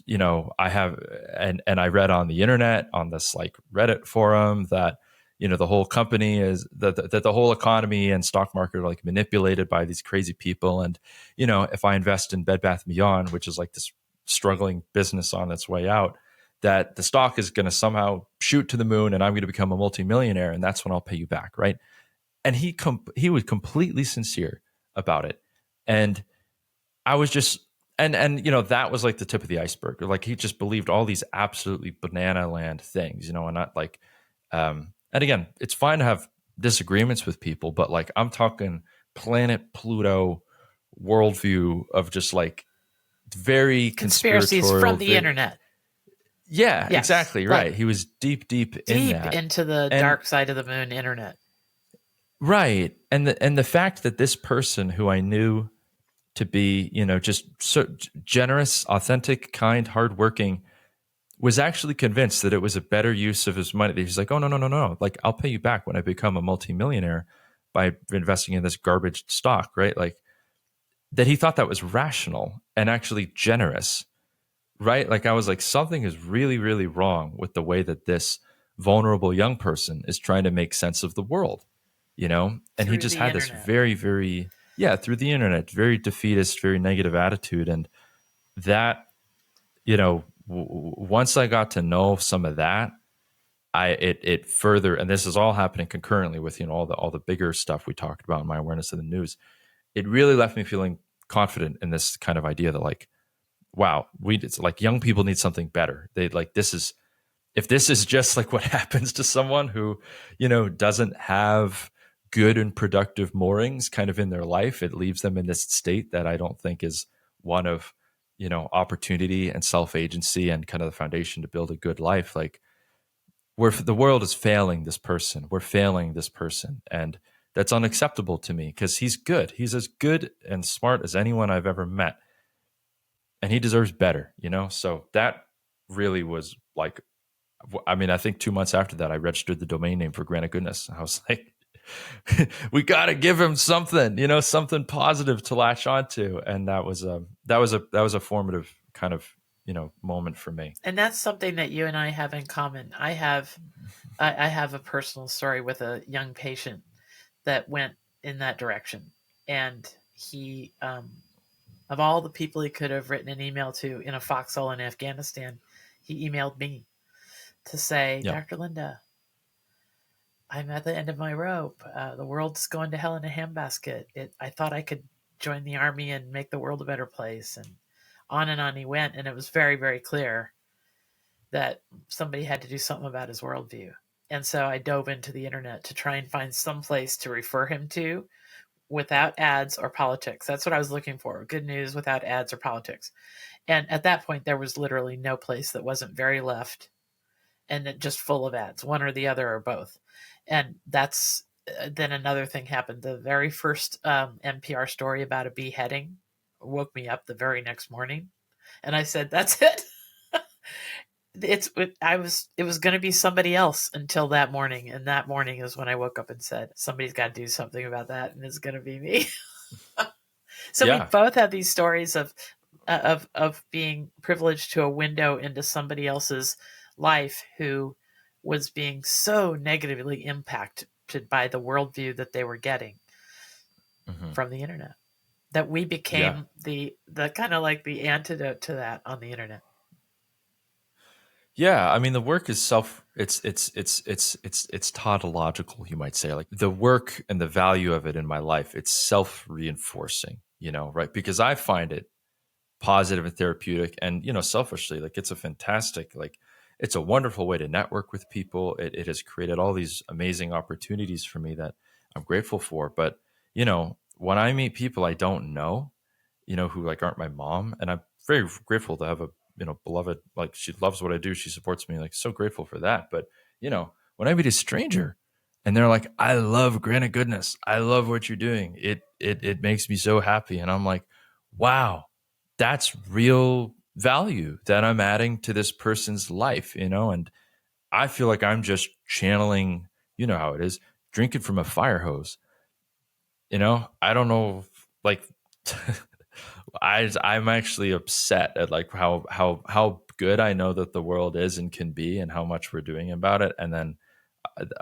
I have, and I read on the internet, on this like Reddit forum, that, the whole company is that the whole economy and stock market are like manipulated by these crazy people. And, if I invest in Bed Bath and Beyond, which is like this struggling business on its way out, that the stock is going to somehow shoot to the moon, and I'm going to become a multimillionaire, and that's when I'll pay you back, right? And he was completely sincere about it, and I was just, and that was like the tip of the iceberg. Like, he just believed all these absolutely banana land things, and not like, and again, it's fine to have disagreements with people, but like, I'm talking planet Pluto, worldview of just like very Conspiracies conspiratorial. from the internet. Yeah, Yes, exactly like right. He was deep in deep that. into the And dark side of the moon internet. right. And the fact that this person who I knew to be, just so generous, authentic, kind, hardworking, was actually convinced that it was a better use of his money. He's like, oh, no, no, no, no. Like, I'll pay you back when I become a multimillionaire by investing in this garbage stock, right? Like, that he thought that was rational and actually generous, right? Like, I was like, something is really, really wrong with the way that this vulnerable young person is trying to make sense of the world, And he Through just the had this internet. very, very, yeah, through the internet, very defeatist, very negative attitude. And that, once I got to know some of that, it further, and this is all happening concurrently with all the bigger stuff we talked about in my awareness of the news. It really left me feeling confident in this kind of idea that like, wow, it's like young people need something better. They like this is if this is just like what happens to someone who doesn't have good and productive moorings kind of in their life, it leaves them in this state that I don't think is one of opportunity and self-agency and kind of the foundation to build a good life. Like where the world is failing this person, we're failing this person, and that's unacceptable to me because he's good. He's as good and smart as anyone I've ever met, and he deserves better. So that really was like, I mean, I think 2 months after that, I registered the domain name for Granite Goodness. I was like, we got to give him something, something positive to latch onto, and that was a formative kind of moment for me. And that's something that you and I have in common. I have a personal story with a young patient that went in that direction, and he, of all the people he could have written an email to in a foxhole in Afghanistan, he emailed me to say, Yeah. Dr. Linda, I'm at the end of my rope. The world's going to hell in a handbasket. I thought I could join the army and make the world a better place. And on he went. And it was very, very clear that somebody had to do something about his worldview. And so I dove into the internet to try and find some place to refer him to without ads or politics. That's what I was looking for. Good news without ads or politics. And at that point, there was literally no place that wasn't very left and just full of ads, one or the other or both. And that's then another thing happened. The very first NPR story about a beheading woke me up the very next morning, and I said, "That's it." It was going to be somebody else until that morning, and that morning is when I woke up and said, "Somebody's got to do something about that, and it's going to be me." So we Yeah. both have these stories of being privileged to a window into somebody else's life who was being so negatively impacted by the worldview that they were getting from the internet, that we Yeah. became the kind of like the antidote to that on the internet. Yeah, I mean the work is it's tautological, you might say. Like the work and the value of it in my life, it's self-reinforcing, right? Because I find it positive and therapeutic, and selfishly, like it's a fantastic, like it's a wonderful way to network with people. It has created all these amazing opportunities for me that I'm grateful for. But when I meet people I don't know, who like aren't my mom, and I'm very grateful to have a beloved, like she loves what I do, she supports me, like so grateful for that. But when I meet a stranger and they're like, I love Granite Goodness, I love what you're doing, it makes me so happy, and I'm like, wow, that's real value that I'm adding to this person's life, and I feel like I'm just channeling, how it is, drinking from a fire hose. I don't know, like I'm actually upset at like how good I know that the world is and can be, and how much we're doing about it. And then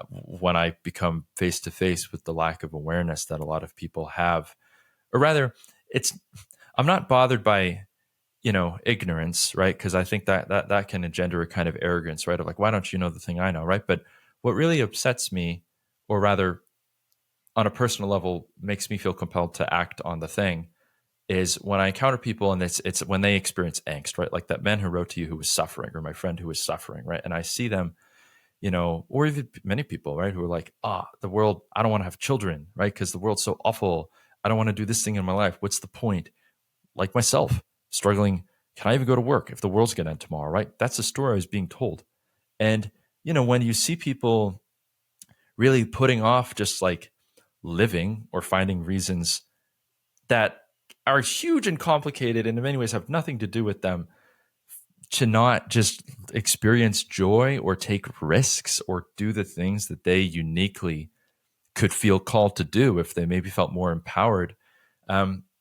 when I become face to face with the lack of awareness that a lot of people have, or rather, it's I'm not bothered by ignorance, right? Because I think that can engender a kind of arrogance, right? Of like, why don't you know the thing I know, right? But what really upsets me, or rather, on a personal level, makes me feel compelled to act on the thing, is when I encounter people and it's when they experience angst, right? Like that man who wrote to you who was suffering, or my friend who was suffering, right? And I see them, or even many people, right, who are like, the world, I don't want to have children, right? Because the world's so awful. I don't want to do this thing in my life. What's the point? Like myself, struggling. Can I even go to work if the world's going to end tomorrow, right? That's the story I was being told. And, when you see people really putting off just like living or finding reasons that are huge and complicated and in many ways have nothing to do with them to not just experience joy or take risks or do the things that they uniquely could feel called to do if they maybe felt more empowered.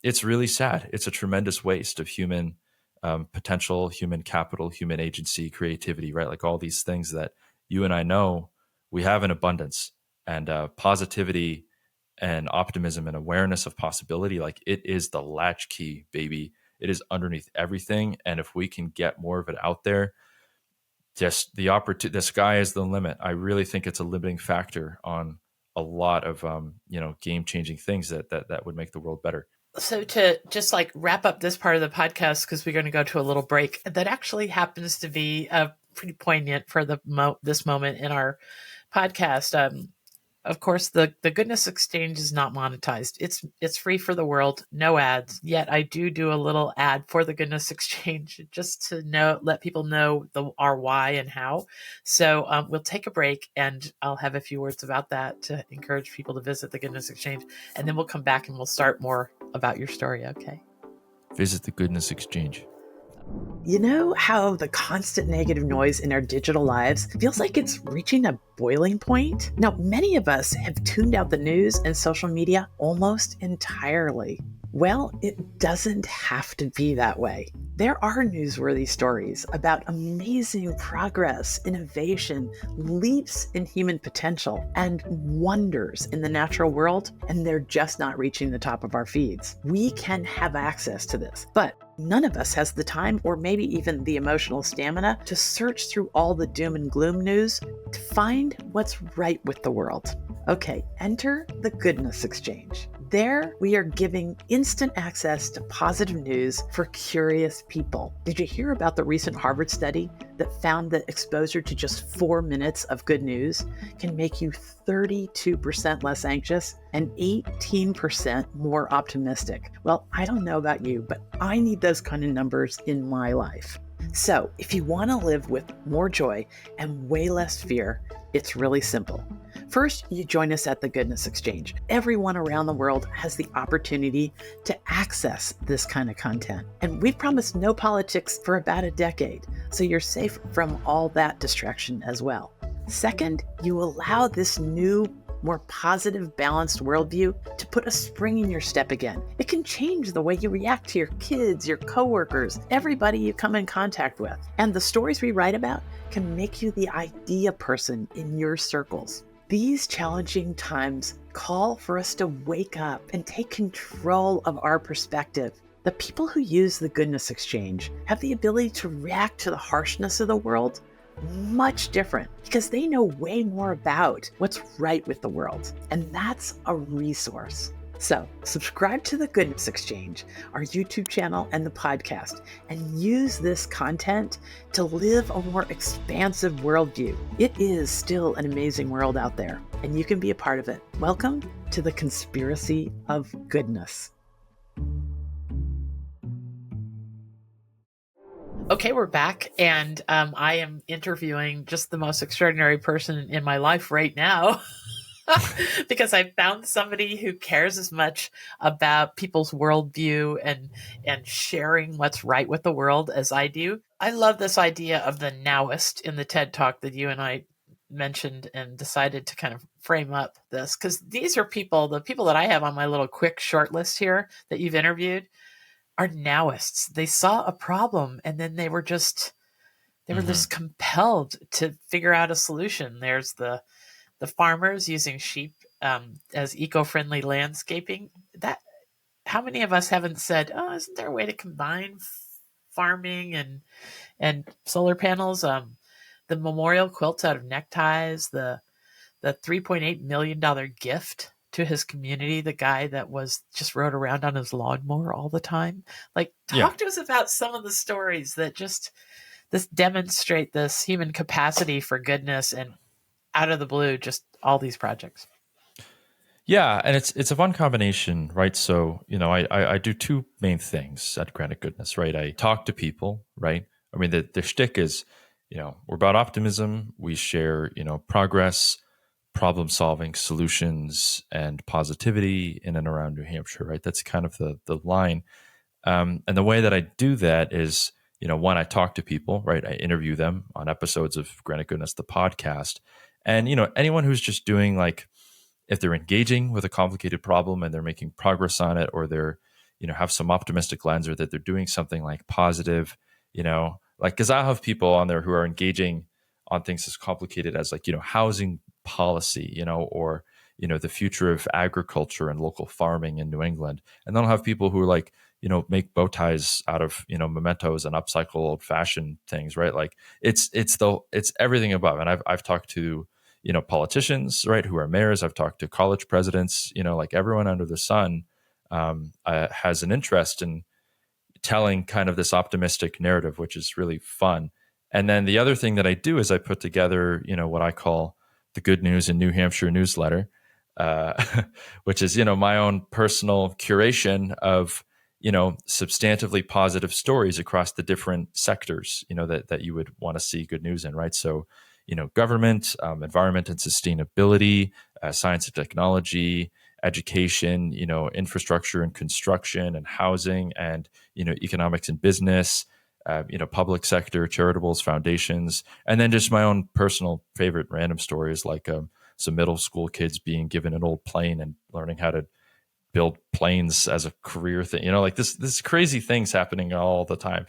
It's really sad. It's a tremendous waste of human potential, human capital, human agency, creativity, right? Like all these things that you and I know we have in abundance, and positivity and optimism and awareness of possibility. Like it is the latchkey, baby. It is underneath everything. And if we can get more of it out there, just the sky is the limit. I really think it's a limiting factor on a lot of game changing things that would make the world better. So to just like wrap up this part of the podcast, because we're going to go to a little break that actually happens to be pretty poignant for this moment in our podcast. Of course, the Goodness Exchange is not monetized. It's free for the world, no ads. Yet I do a little ad for the Goodness Exchange just to let people know our why and how. So we'll take a break, and I'll have a few words about that to encourage people to visit the Goodness Exchange, and then we'll come back and we'll start more about your story. Okay. Visit the Goodness Exchange. You know how the constant negative noise in our digital lives feels like it's reaching a boiling point? Now, many of us have tuned out the news and social media almost entirely. Well, it doesn't have to be that way. There are newsworthy stories about amazing progress, innovation, leaps in human potential, and wonders in the natural world, and they're just not reaching the top of our feeds. We can have access to this, but none of us has the time or maybe even the emotional stamina to search through all the doom and gloom news to find what's right with the world. Okay, enter the Goodness Exchange. There, we are giving instant access to positive news for curious people. Did you hear about the recent Harvard study that found that exposure to just 4 minutes of good news can make you 32% less anxious and 18% more optimistic? Well, I don't know about you, but I need those kind of numbers in my life. So, if you want to live with more joy and way less fear, it's really simple. First, you join us at the Goodness Exchange. Everyone around the world has the opportunity to access this kind of content. And we've promised no politics for about a decade, so you're safe from all that distraction as well. Second, you allow this new, more positive, balanced worldview to put a spring in your step again. It can change the way you react to your kids, your coworkers, everybody you come in contact with. And the stories we write about can make you the idea person in your circles. These challenging times call for us to wake up and take control of our perspective. The people who use the Goodness Exchange have the ability to react to the harshness of the world much different because they know way more about what's right with the world. And that's a resource. So subscribe to the Goodness Exchange, our YouTube channel and the podcast, and use this content to live a more expansive worldview. It is still an amazing world out there, and you can be a part of it. Welcome to the Conspiracy of Goodness. Okay, we're back, and I am interviewing just the most extraordinary person in my life right now. Because I found somebody who cares as much about people's worldview and sharing what's right with the world as I do. I love this idea of the nowist in the TED Talk that you and I mentioned and decided to kind of frame up this, because these are the people that I have on my little quick short list here that you've interviewed are nowists. They saw a problem and then they were just compelled to figure out a solution. There's the farmers using sheep as eco-friendly landscaping. That, how many of us haven't said, "Oh, isn't there a way to combine farming and solar panels?" The memorial quilts out of neckties, the $3.8 million gift to his community, the guy that just rode around on his lawnmower all the time. Like, talk to us about some of the stories that just demonstrate this human capacity for goodness, and out of the blue, just all these projects. Yeah, and it's a fun combination, right? So, I do two main things at Granite Goodness, right? I talk to people, right? I mean, the shtick is, we're about optimism. We share, progress, problem solving, solutions, and positivity in and around New Hampshire, right? That's kind of the line. And the way that I do that is, one, I talk to people, right? I interview them on episodes of Granite Goodness, the podcast, and anyone who's just doing like, if they're engaging with a complicated problem and they're making progress on it, or they're have some optimistic lens, or that they're doing something like positive, like, because I have people on there who are engaging on things as complicated as like housing policy, or the future of agriculture and local farming in New England. And then I'll have people who are like, make bow ties out of mementos and upcycle old fashioned things, right? Like it's everything above. And I've talked to politicians, right, who are mayors. I've talked to college presidents. Like everyone under the sun has an interest in telling kind of this optimistic narrative, which is really fun. And then the other thing that I do is I put together, what I call the Good News in New Hampshire newsletter, uh, which is, my own personal curation of, substantively positive stories across the different sectors, that you would want to see good news in, right? So, government, environment and sustainability, science and technology, education, infrastructure and construction and housing, and economics and business, public sector, charitables, foundations, and then just my own personal favorite random stories, like some middle school kids being given an old plane and learning how to build planes as a career thing. Like this crazy things happening all the time.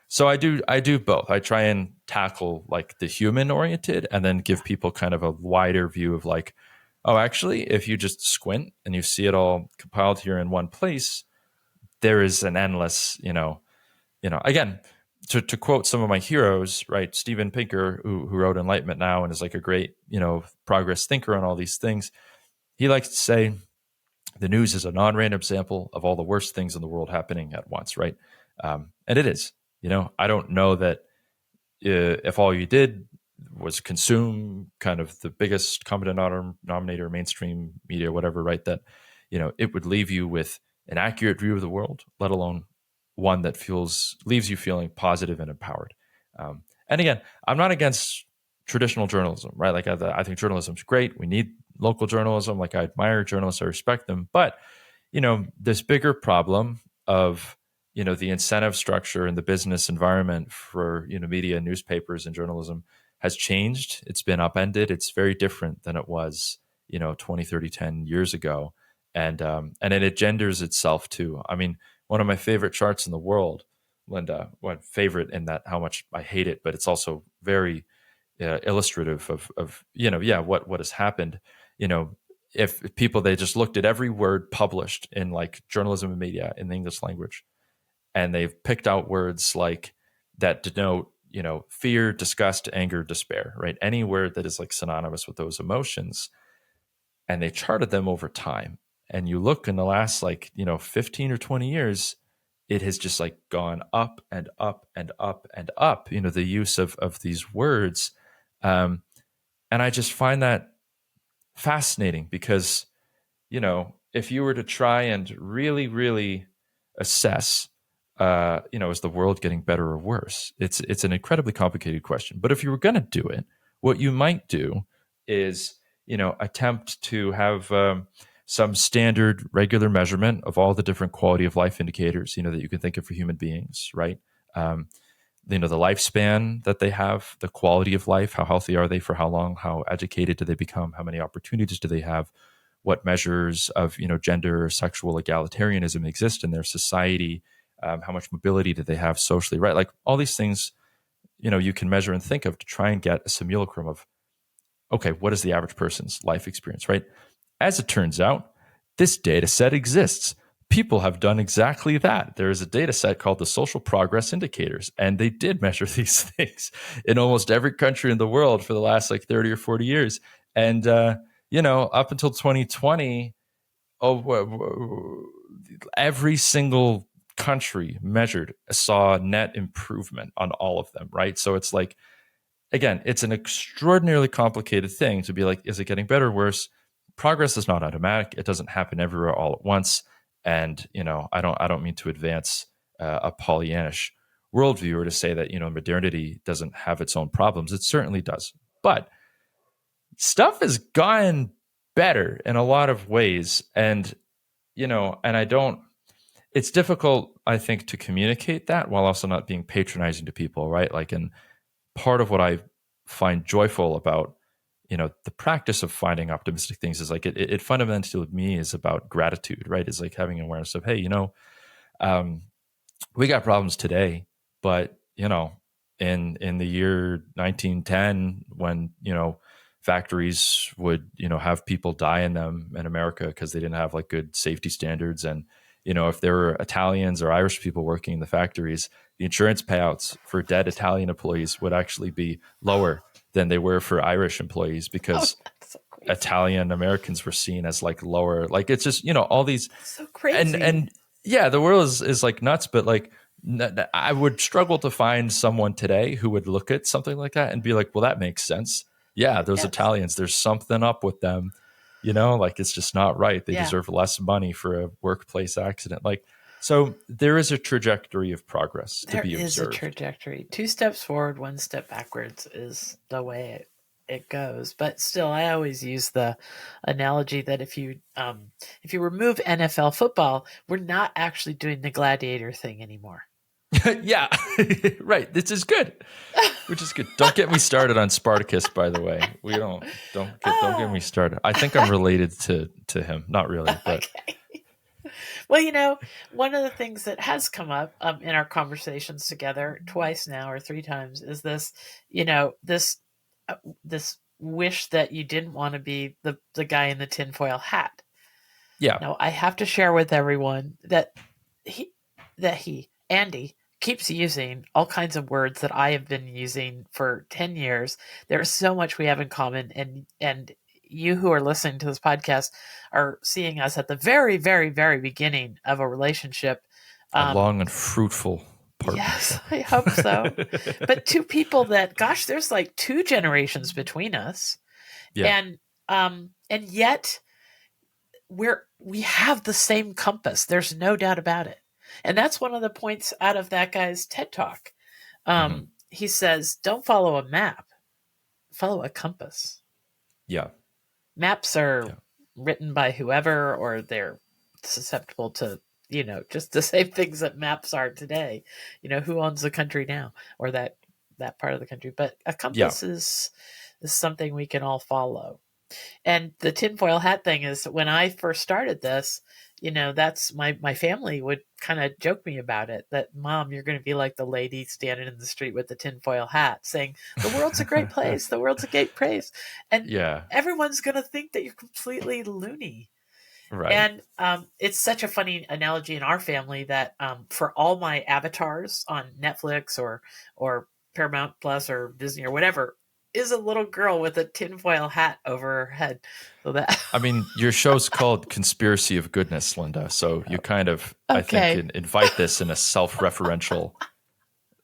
So I do both. I try and tackle like the human oriented, and then give people kind of a wider view of like, oh, actually, if you just squint and you see it all compiled here in one place, there is an endless, again, to quote some of my heroes, right? Steven Pinker, who wrote Enlightenment Now and is like a great, progress thinker on all these things. He likes to say, the news is a non-random sample of all the worst things in the world happening at once, right? And it is. I don't know that if all you did was consume kind of the biggest common denominator, mainstream media, whatever, right, that it would leave you with an accurate view of the world, let alone one that leaves you feeling positive and empowered. And again, I'm not against traditional journalism, right? Like I think journalism's great. We need local journalism. Like I admire journalists, I respect them, but this bigger problem of the incentive structure and the business environment for media, newspapers, and journalism has changed. It's been upended. It's very different than it was 20, 30, 10 years ago, and it genders itself too. I mean, one of my favorite charts in the world, Linda, what favorite in that how much I hate it, but it's also very illustrative of what has happened. If people, they just looked at every word published in like journalism and media in the English language, and they've picked out words like that denote fear, disgust, anger, despair, right? Any word that is like synonymous with those emotions, and they charted them over time. And you look in the last 15 or 20 years, it has just like gone up and up and up and up, the use of these words. And I just find that fascinating because, if you were to try and really, really assess, is the world getting better or worse? It's an incredibly complicated question. But if you were going to do it, what you might do is, attempt to have some standard regular measurement of all the different quality of life indicators, that you can think of for human beings, right? The lifespan that they have, the quality of life, how healthy are they for how long, how educated do they become, how many opportunities do they have, what measures of gender or sexual egalitarianism exist in their society, how much mobility do they have socially, right? Like all these things, you can measure and think of to try and get a simulacrum of, okay, what is the average person's life experience, right? As it turns out, this data set exists. People have done exactly that. There is a data set called the Social Progress Indicators, and they did measure these things in almost every country in the world for the last 30 or 40 years. And, up until 2020, every single country measured saw net improvement on all of them, right? So it's like, again, it's an extraordinarily complicated thing to be like, is it getting better or worse? progress is not automatic. It doesn't happen everywhere all at once. And, I don't mean to advance a Pollyannish worldview or to say that, modernity doesn't have its own problems. It certainly does. But stuff has gotten better in a lot of ways. And, and it's difficult, I think, to communicate that while also not being patronizing to people, right? Like, and part of what I find joyful about, the practice of finding optimistic things is like, it fundamentally to me is about gratitude, right? It's like having awareness of, hey, um, we got problems today, but, in the year 1910, when, factories would, have people die in them in America because they didn't have like good safety standards. And, if there were Italians or Irish people working in the factories, the insurance payouts for dead Italian employees would actually be lower than they were for Irish employees because that's so crazy. Italian Americans were seen as like lower. Like it's just, all these So crazy. and yeah, the world is like nuts, but like I would struggle to find someone today who would look at something like that and be like, well, that makes sense. Yeah, those Yes. Italians, there's something up with them. Like it's just not right. They Yeah. deserve less money for a workplace accident. Like, so there is a trajectory of progress to be observed. There is a trajectory. 2 steps forward, 1 step backwards is the way it goes. But still, I always use the analogy that if you remove NFL football, we're not actually doing the gladiator thing anymore. Yeah, right. This is good. Which is good. Don't get me started on Spartacus, by the way. Don't get me started. I think I'm related to him. Not really, but Okay. Well, one of the things that has come up in our conversations together twice now or 3 times is this, this wish that you didn't want to be the guy in the tinfoil hat. yeah. Now, I have to share with everyone that Andy, keeps using all kinds of words that I have been using for 10 years. There's so much we have in common, and you who are listening to this podcast are seeing us at the very, very, very beginning of a relationship. A long and fruitful partnership. Yes, I hope so. But 2 people that, gosh, there's like 2 generations between us. Yeah. And yet we have the same compass. There's no doubt about it. And that's one of the points out of that guy's TED Talk. He says, don't follow a map, follow a compass. Yeah. Maps are written by whoever, or they're susceptible to, just the same things that maps are today. Who owns the country now, or that part of the country? But a compass is something we can all follow. And the tinfoil hat thing is, when I first started this, that's my family would kind of joke me about it, that, Mom, you're going to be like the lady standing in the street with the tinfoil hat saying, the world's a great place. The world's a great place. And everyone's going to think that you're completely loony. Right. And it's such a funny analogy in our family that for all my avatars on Netflix or Paramount Plus or Disney or whatever, is a little girl with a tinfoil hat over her head. So that I mean, your show's called Conspiracy of Goodness, Linda. So you kind of, I think, invite this in a self-referential,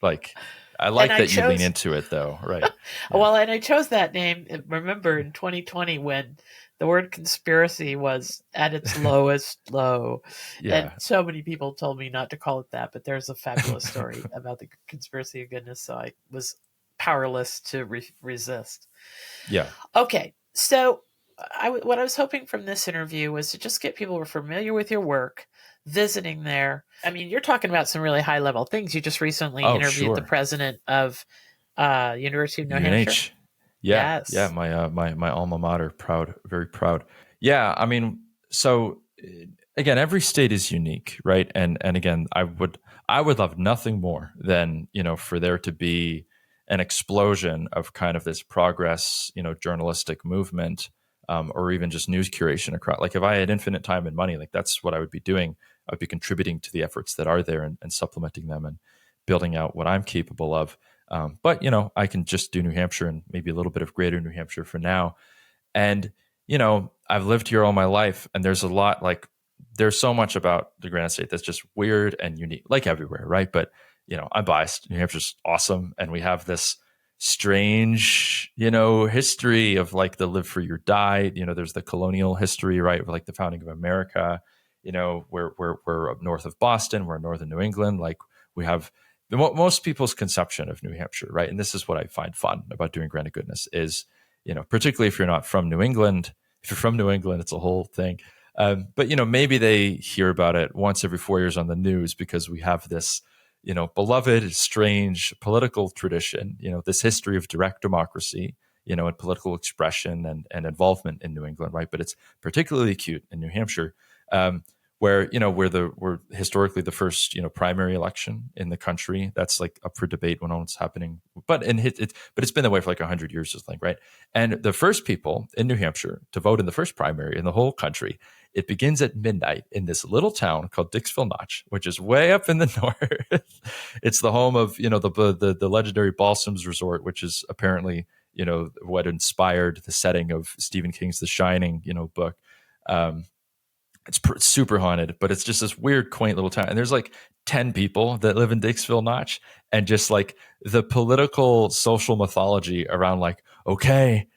like, I like that you lean into it, though. Right. Yeah. Well, and I chose that name, remember, in 2020 when the word conspiracy was at its lowest low. Yeah. And so many people told me not to call it that, but there's a fabulous story about the Conspiracy of Goodness. So I was powerless to resist. Yeah. Okay. So what I was hoping from this interview was to just get people familiar with your work, visiting there. I mean, you're talking about some really high level things. You just recently interviewed the president of University of New Hampshire. Yeah. Yes. Yeah. My alma mater, proud, very proud. Yeah. I mean, so again, every state is unique, right? And again, I would love nothing more than, for there to be an explosion of kind of this progress, journalistic movement, or even just news curation across. Like, if I had infinite time and money, like, that's what I would be doing. I would be contributing to the efforts that are there and supplementing them and building out what I'm capable of. But I can just do New Hampshire and maybe a little bit of greater New Hampshire for now. And I've lived here all my life, and there's so much about the Granite State that's just weird and unique, like everywhere, right? But I'm biased. New Hampshire's awesome, and we have this strange, history of like the live free or die. There's the colonial history, right? Of like the founding of America, we're up north of Boston, we're in northern New England. Like we have most people's conception of New Hampshire, right? And this is what I find fun about doing Granite Goodness is, particularly if you're not from New England. If you're from New England, it's a whole thing. But maybe they hear about it once every 4 years on the news because we have this, beloved, strange political tradition, this history of direct democracy, and political expression and involvement in New England, right? But it's particularly acute in New Hampshire, where we're historically the first primary election in the country. That's like up for debate when it's happening, but it's been that way for like 100 years, just like, right. And the first people in New Hampshire to vote in the first primary in the whole country, it begins at midnight in this little town called Dixville Notch, which is way up in the north. It's the home of the legendary Balsams Resort, which is apparently what inspired the setting of Stephen King's The Shining book. It's super haunted, but it's just this weird, quaint little town. And there's like 10 people that live in Dixville Notch, and just like the political social mythology around like, okay,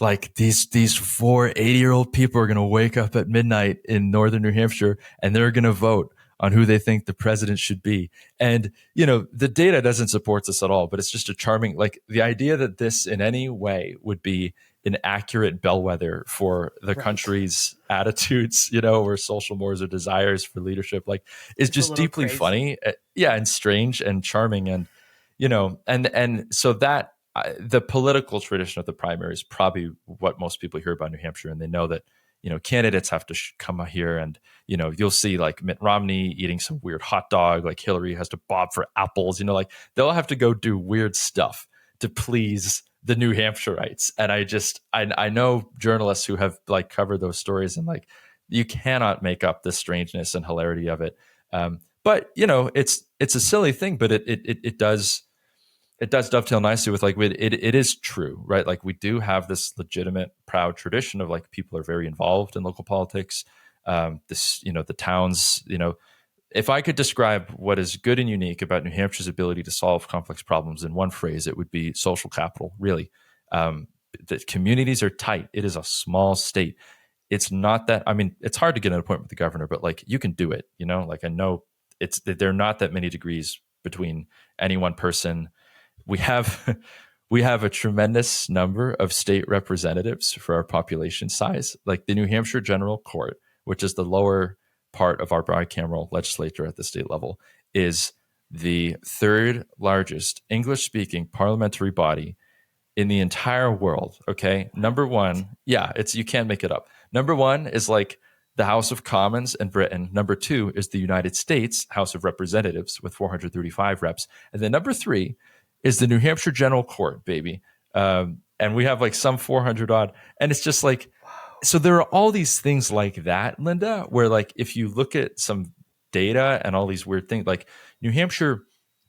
like these 4 80-year-old people are going to wake up at midnight in northern New Hampshire and they're going to vote on who they think the president should be. And, the data doesn't support this at all, but it's just a charming, like the idea that this in any way would be an accurate bellwether for the country's attitudes, or social mores or desires for leadership, like is just deeply crazy. Funny. Yeah. And strange and charming. And, and so that the political tradition of the primary is probably what most people hear about New Hampshire. And they know that, candidates have to come here and, you'll see like Mitt Romney eating some weird hot dog, like Hillary has to bob for apples, like they'll have to go do weird stuff to please the New Hampshireites. And I know journalists who have like covered those stories, and like you cannot make up the strangeness and hilarity of it. But it's a silly thing, but it does dovetail nicely with like it is true, right? Like we do have this legitimate, proud tradition of like people are very involved in local politics. The towns, if I could describe what is good and unique about New Hampshire's ability to solve complex problems in one phrase, it would be social capital, really. The communities are tight. It is a small state. It's not that, it's hard to get an appointment with the governor, but like you can do it, like I know there are not that many degrees between any one person. We have a tremendous number of state representatives for our population size, like the New Hampshire General Court, which is the lower part of our bicameral legislature at the state level, is the third largest English-speaking parliamentary body in the entire world. Okay, number one, you can't make it up. Number one is like the House of Commons in Britain. Number two is the United States House of Representatives with 435 reps, and then number three is the New Hampshire General Court, baby. And we have like some 400 odd, and it's just like. So there are all these things like that, Linda, where like if you look at some data and all these weird things, like New Hampshire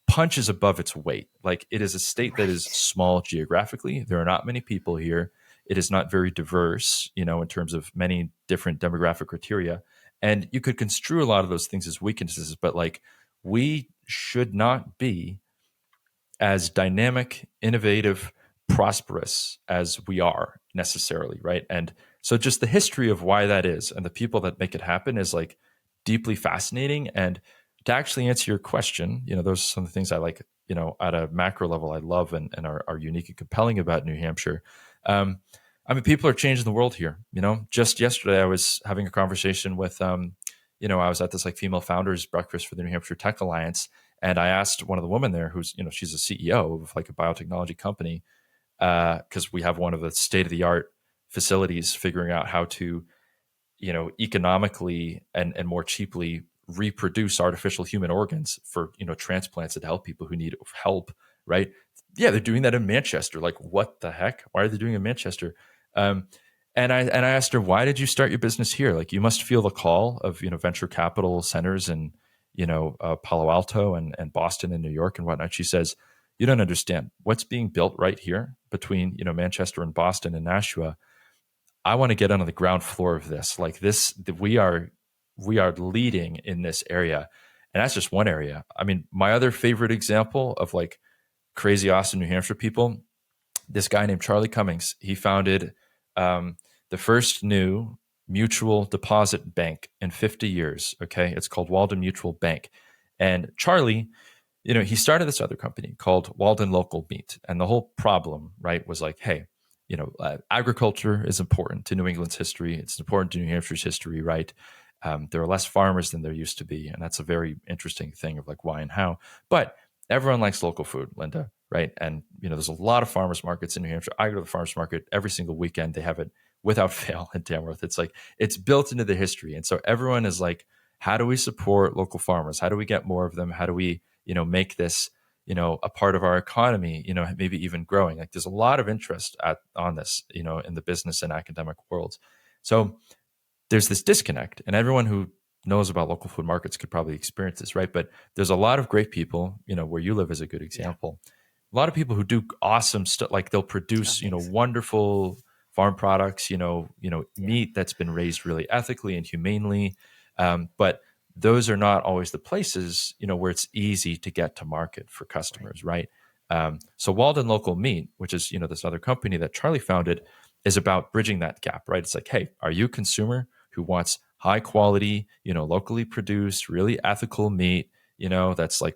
punches above its weight. Like it is a state that is small geographically. There are not many people here. It is not very diverse, in terms of many different demographic criteria. And you could construe a lot of those things as weaknesses, but like we should not be as dynamic, innovative, prosperous as we are necessarily, right? And so just the history of why that is and the people that make it happen is like deeply fascinating. And to actually answer your question, those are some of the things I like, at a macro level, I love and are unique and compelling about New Hampshire. People are changing the world here. Just yesterday I was having a conversation with, I was at this like female founders breakfast for the New Hampshire Tech Alliance. And I asked one of the women there who's, she's a CEO of like a biotechnology company, because we have one of the state-of-the-art facilities figuring out how to, economically and more cheaply reproduce artificial human organs for, transplants that help people who need help, right? Yeah, they're doing that in Manchester. Like, what the heck? Why are they doing it in Manchester? And I asked her, why did you start your business here? Like, you must feel the call of, venture capital centers in, Palo Alto and Boston and New York and whatnot. She says, you don't understand what's being built right here between, Manchester and Boston and Nashua. I want to get on the ground floor of this. Like this, we are leading in this area. And that's just one area. My other favorite example of like crazy awesome New Hampshire people this guy named Charlie Cummings, he founded the first new mutual deposit bank in 50 years. Okay. It's called Walden Mutual Bank. And Charlie, he started this other company called Walden Local Meat. And the whole problem, right, was like, hey, agriculture is important to New England's history. It's important to New Hampshire's history, right? There are less farmers than there used to be. And that's a very interesting thing of like why and how. But everyone likes local food, Linda, right? And, there's a lot of farmers markets in New Hampshire. I go to the farmers market every single weekend. They have it without fail in Tamworth. It's like, it's built into the history. And so everyone is like, how do we support local farmers? How do we get more of them? How do we, make this, a part of our economy, maybe even growing? Like there's a lot of interest on this, in the business and academic worlds. So there's this disconnect, and everyone who knows about local food markets could probably experience this, right? But there's a lot of great people, where you live is a good example. Yeah. A lot of people who do awesome stuff, like they'll produce, wonderful farm products, meat that's been raised really ethically and humanely. But those are not always the places, where it's easy to get to market for customers, right? So Walden Local Meat, which is, this other company that Charlie founded, is about bridging that gap, right? It's like, hey, are you a consumer who wants high quality, locally produced, really ethical meat, that's like,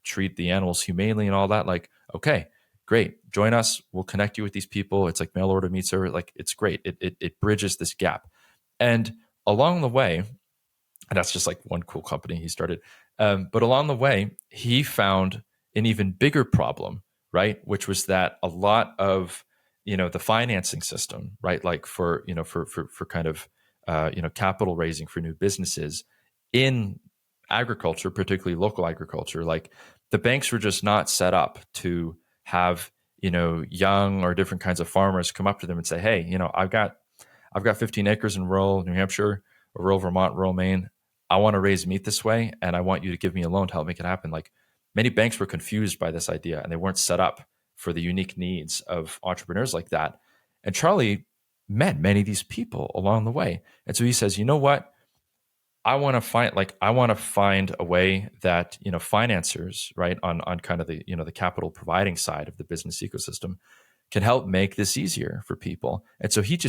treat the animals humanely and all that? Like, okay, great. Join us. We'll connect you with these people. It's like mail order meat service. Like, it's great. It bridges this gap. And along the way, and that's just like one cool company he started. But along the way, he found an even bigger problem, right? Which was that a lot of, the financing system, right? Like for kind of, capital raising for new businesses in agriculture, particularly local agriculture, like the banks were just not set up to have, young or different kinds of farmers come up to them and say, hey, I've got 15 acres in rural New Hampshire or rural Vermont, rural Maine. I want to raise meat this way, and I want you to give me a loan to help make it happen. Like many banks were confused by this idea, and they weren't set up for the unique needs of entrepreneurs like that. And Charlie met many of these people along the way. And so he says, you know what? I want to find a way that, financiers, right, on kind of the, the capital providing side of the business ecosystem can help make this easier for people. And so he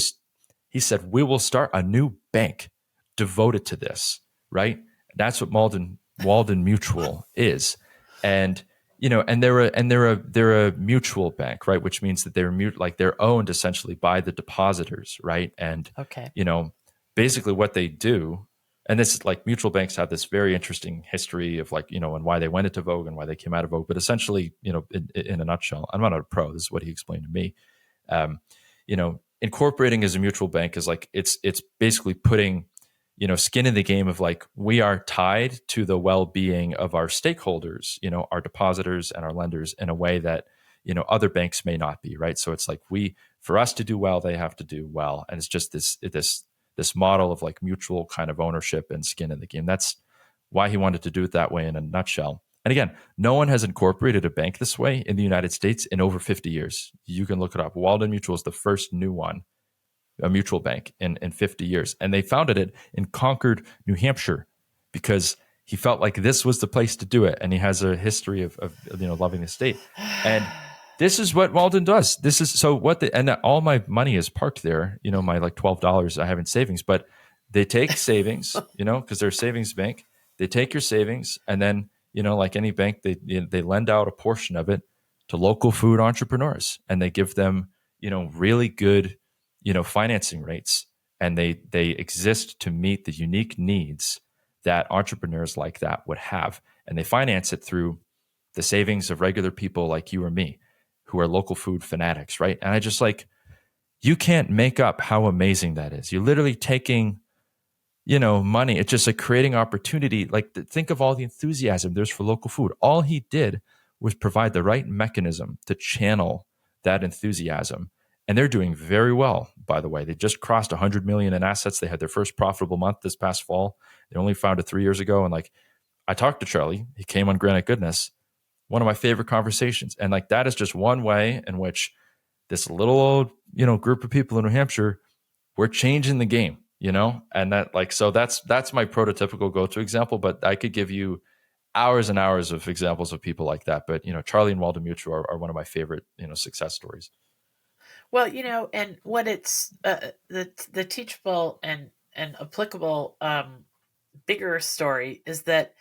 said, we will start a new bank devoted to this, right? That's what Walden Mutual is. And, and they're a mutual bank, right? Which means that they're owned essentially by the depositors, right? And, okay. Basically what they do, and this is like mutual banks have this very interesting history of like, and why they went into vogue and why they came out of vogue. But essentially, in a nutshell, I'm not a pro. This is what he explained to me. Incorporating as a mutual bank is like, it's basically putting, skin in the game of like, we are tied to the well-being of our stakeholders, our depositors and our lenders in a way that, other banks may not be, right? So it's like for us to do well, they have to do well. And it's just this model of like mutual kind of ownership and skin in the game. That's why he wanted to do it that way in a nutshell. And again, no one has incorporated a bank this way in the United States in over 50 years. You can look it up. Walden Mutual is the first new one, a mutual bank in 50 years. And they founded it in Concord, New Hampshire, because he felt like this was the place to do it. And he has a history of loving the state. And this is what Walden does. This is so and all my money is parked there, my like $12 I have in savings, but they take savings, because they're a savings bank. They take your savings and then, like any bank, they lend out a portion of it to local food entrepreneurs, and they give them, really good, financing rates, and they exist to meet the unique needs that entrepreneurs like that would have. And they finance it through the savings of regular people like you or me, who are local food fanatics, right? And I just like, you can't make up how amazing that is. You're literally taking, money. It's just like creating opportunity. Like think of all the enthusiasm there's for local food. All he did was provide the right mechanism to channel that enthusiasm. And they're doing very well, by the way. They just crossed 100 million in assets. They had their first profitable month this past fall. They only founded 3 years ago. And like, I talked to Charlie. He came on Granite Goodness. One of my favorite conversations. And like, that is just one way in which this little old, group of people in New Hampshire, we're changing the game, and that like, so that's my prototypical go-to example, but I could give you hours and hours of examples of people like that. But, Charlie and Walden Mutual are one of my favorite, success stories. Well, and what it's the teachable and applicable bigger story is that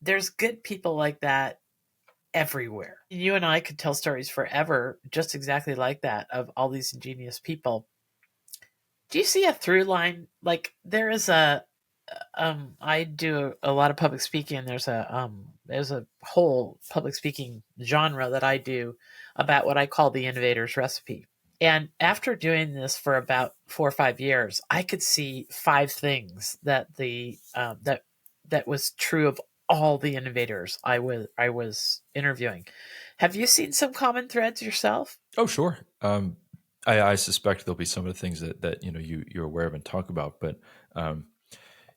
there's good people like that everywhere. You and I could tell stories forever, just exactly like that, of all these ingenious people. Do you see a through line? Like there is I do a lot of public speaking, and there's a whole public speaking genre that I do about what I call the innovator's recipe. And after doing this for about 4 or 5 years, I could see five things that was true of all the innovators I was interviewing. Have you seen some common threads yourself? Oh, sure. I suspect there'll be some of the things that you're aware of and talk about, but um,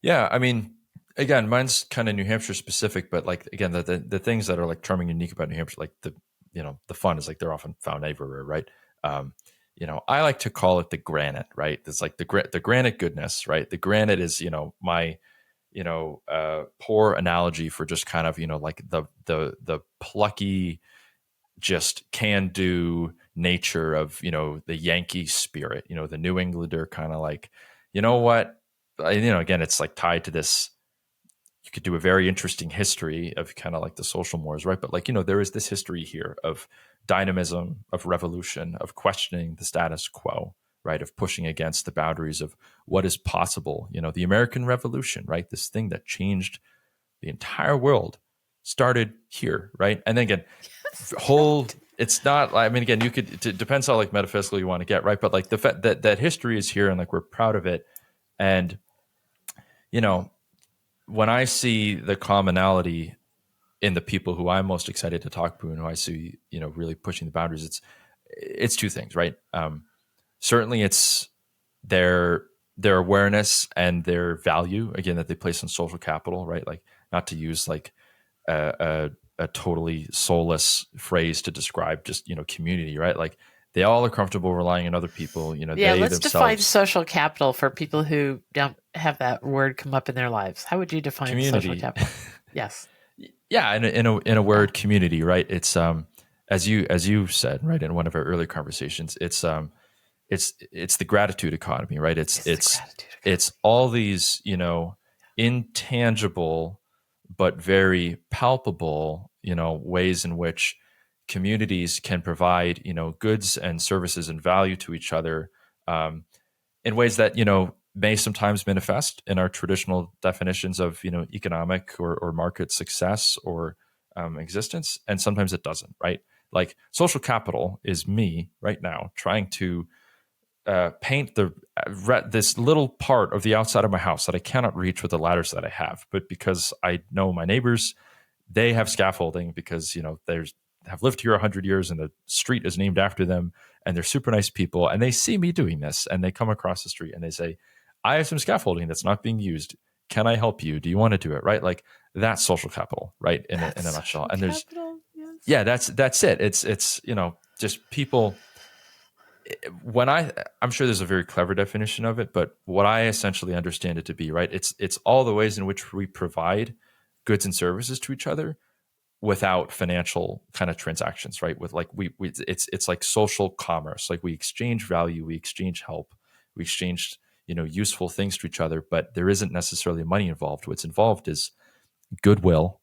yeah, I mean, again, mine's kind of New Hampshire specific, but like again, the things that are like charming, and unique about New Hampshire, like the fun is like they're often found everywhere, right? Um, I like to call it the granite, right? It's like the granite goodness, right? The granite is my poor analogy for just kind of like the plucky, just can do nature of the Yankee spirit, the New Englander kind of like, what, again, it's like tied to this. You could do a very interesting history of kind of like the social mores, right? But like, there is this history here of dynamism, of revolution, of questioning the status quo, right? Of pushing against the boundaries of what is possible. The American Revolution, right? This thing that changed the entire world started here, right? And then again, whole, it's not, I mean, again, you could, it depends how like metaphysical you want to get, right? But like the fact that history is here and like we're proud of it. And, when I see the commonality in the people who I'm most excited to talk to and who I see, really pushing the boundaries, it's two things, right? Certainly it's their awareness and their value, again, that they place on social capital, right? Like not to use like a totally soulless phrase to describe just community, right? Like they all are comfortable relying on other people. Yeah, They let's define themselves, social capital for people who don't have that word come up in their lives. How would you define social community. capital? Yes. Yeah, in a word, community, right? It's as you said, right, in one of our earlier conversations, it's the gratitude economy, right? It's the gratitude economy. It's all these intangible but very palpable ways in which communities can provide goods and services and value to each other, in ways that may sometimes manifest in our traditional definitions of economic or market success or existence, and sometimes it doesn't, right? Like social capital is me right now trying to paint this little part of the outside of my house that I cannot reach with the ladders that I have, but because I know my neighbors, they have scaffolding because there's have lived here 100 years and the street is named after them, and they're super nice people, and they see me doing this, and they come across the street and they say, I have some scaffolding that's not being used, can I help you, do you want to do it, right? Like that's social capital, right? In a nutshell. And there's Capital, yes. yeah, that's it. It's just people. I'm sure there's a very clever definition of it, but what I essentially understand it to be, right? It's all the ways in which we provide goods and services to each other without financial kind of transactions, right? With like it's like social commerce. Like we exchange value, we exchange help, we exchange useful things to each other, but there isn't necessarily money involved. What's involved is goodwill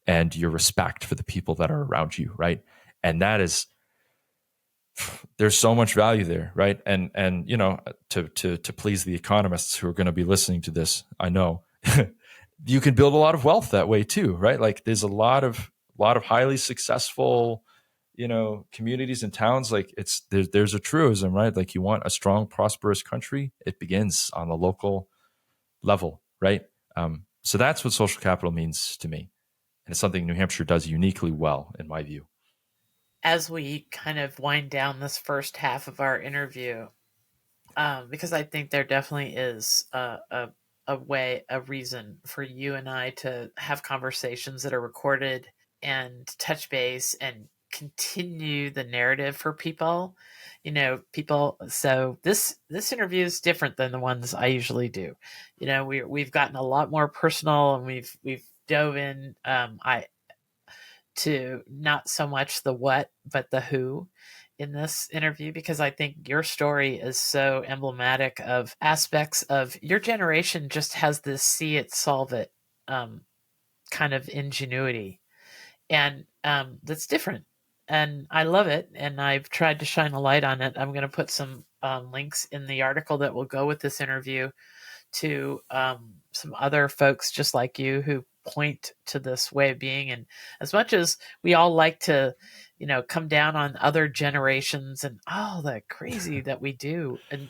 and your respect for the people that are around you, right? And that is, there's so much value there, right? And to please the economists who are going to be listening to this, I know you can build a lot of wealth that way too, right? Like there's a lot of highly successful communities and towns. Like there's a truism, right? Like you want a strong, prosperous country, it begins on the local level, right? So that's what social capital means to me, and it's something New Hampshire does uniquely well, in my view. As we kind of wind down this first half of our interview, because I think there definitely is a reason for you and I to have conversations that are recorded and touch base and continue the narrative for people. People. So this interview is different than the ones I usually do. We've gotten a lot more personal, and we've dove in. I to not so much the what, but the who. in this interview because I think your story is so emblematic of aspects of your generation. Just has this see it, solve it kind of ingenuity, and that's different. And I love it, and I've tried to shine a light on it. I'm going to put some links in the article that will go with this interview to some other folks just like you who point to this way of being. And as much as we all like to, come down on other generations and all the crazy that we do, and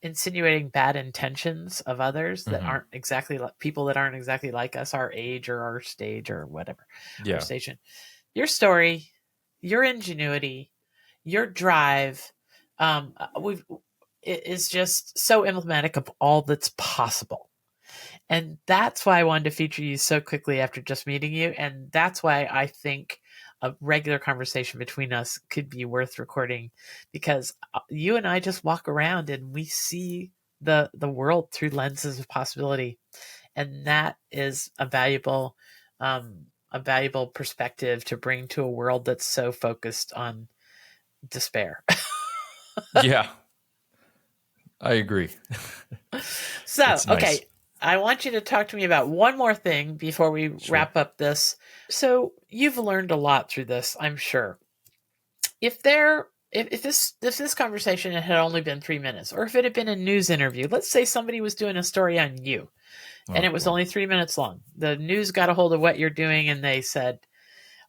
insinuating bad intentions of others that Mhm. aren't exactly like people that aren't exactly like us, our age or our stage or whatever, our Yeah. station. Your story, your ingenuity, your drive, we've it is just so emblematic of all that's possible. And that's why I wanted to feature you so quickly after just meeting you. And that's why I think a regular conversation between us could be worth recording, because you and I just walk around and we see the world through lenses of possibility. And that is a valuable perspective to bring to a world that's so focused on despair. Yeah. I agree. So, It's nice. okay, I want you to talk to me about one more thing before we Sure. wrap up this. So, you've learned a lot through this, I'm sure. If this conversation had only been 3 minutes, or if it had been a news interview, let's say somebody was doing a story on you, and Oh it was boy. only 3 minutes long. The news got a hold of what you're doing, and they said,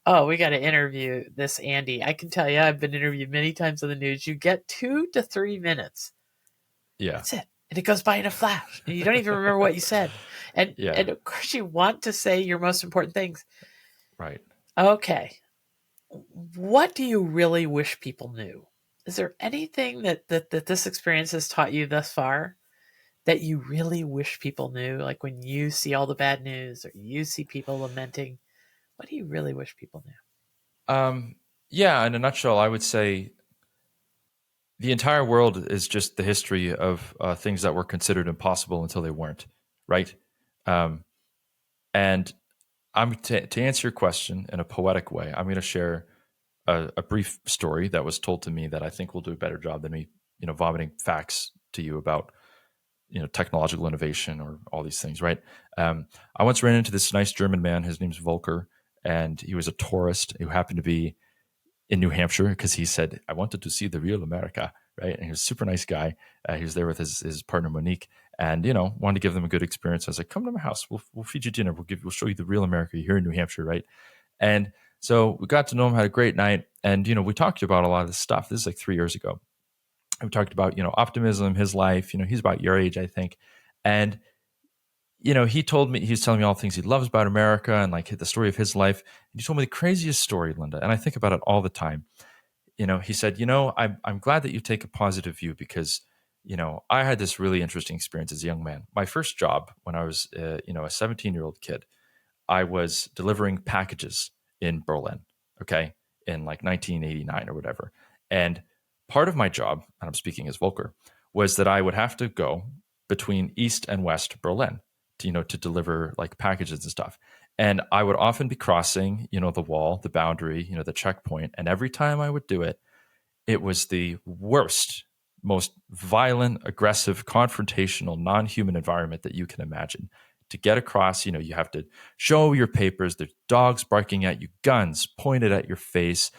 "Oh, we got to interview this Andy." I can tell you, I've been interviewed many times on the news. You get 2 to 3 minutes. Yeah. That's it. And it goes by in a flash. And you don't even remember what you said. And Yeah. and of course you want to say your most important things. Right. Okay. What do you really wish people knew? Is there anything that this experience has taught you thus far that you really wish people knew? Like when you see all the bad news or you see people lamenting, what do you really wish people knew? Yeah, in a nutshell, I would say the entire world is just the history of things that were considered impossible until they weren't, right? Um, and to answer your question in a poetic way, I'm going to share a brief story that was told to me that I think will do a better job than me, vomiting facts to you about, technological innovation or all these things, right? I once ran into this nice German man. His name's Volker, and he was a tourist who happened to be in New Hampshire because he said, I wanted to see the real America, right? And he was a super nice guy. He was there with his partner, Monique, and, wanted to give them a good experience. I was like, come to my house. We'll feed you dinner. We'll show you the real America here in New Hampshire, right? And so we got to know him, had a great night. And, we talked about a lot of this stuff. This is like 3 years ago. We talked about, optimism, his life, he's about your age, I think. And, he was telling me all the things he loves about America and like the story of his life. And he told me the craziest story, Linda. And I think about it all the time. He said, I'm glad that you take a positive view because, I had this really interesting experience as a young man. My first job when I was, a 17-year-old kid, I was delivering packages in Berlin, okay, in like 1989 or whatever. And part of my job, and I'm speaking as Volker, was that I would have to go between East and West Berlin to, to deliver like packages and stuff. And I would often be crossing, the wall, the boundary, the checkpoint. And every time I would do it, it was the worst, most violent, aggressive, confrontational, non-human environment that you can imagine. To get across, you have to show your papers. There's dogs barking at you, guns pointed at your face,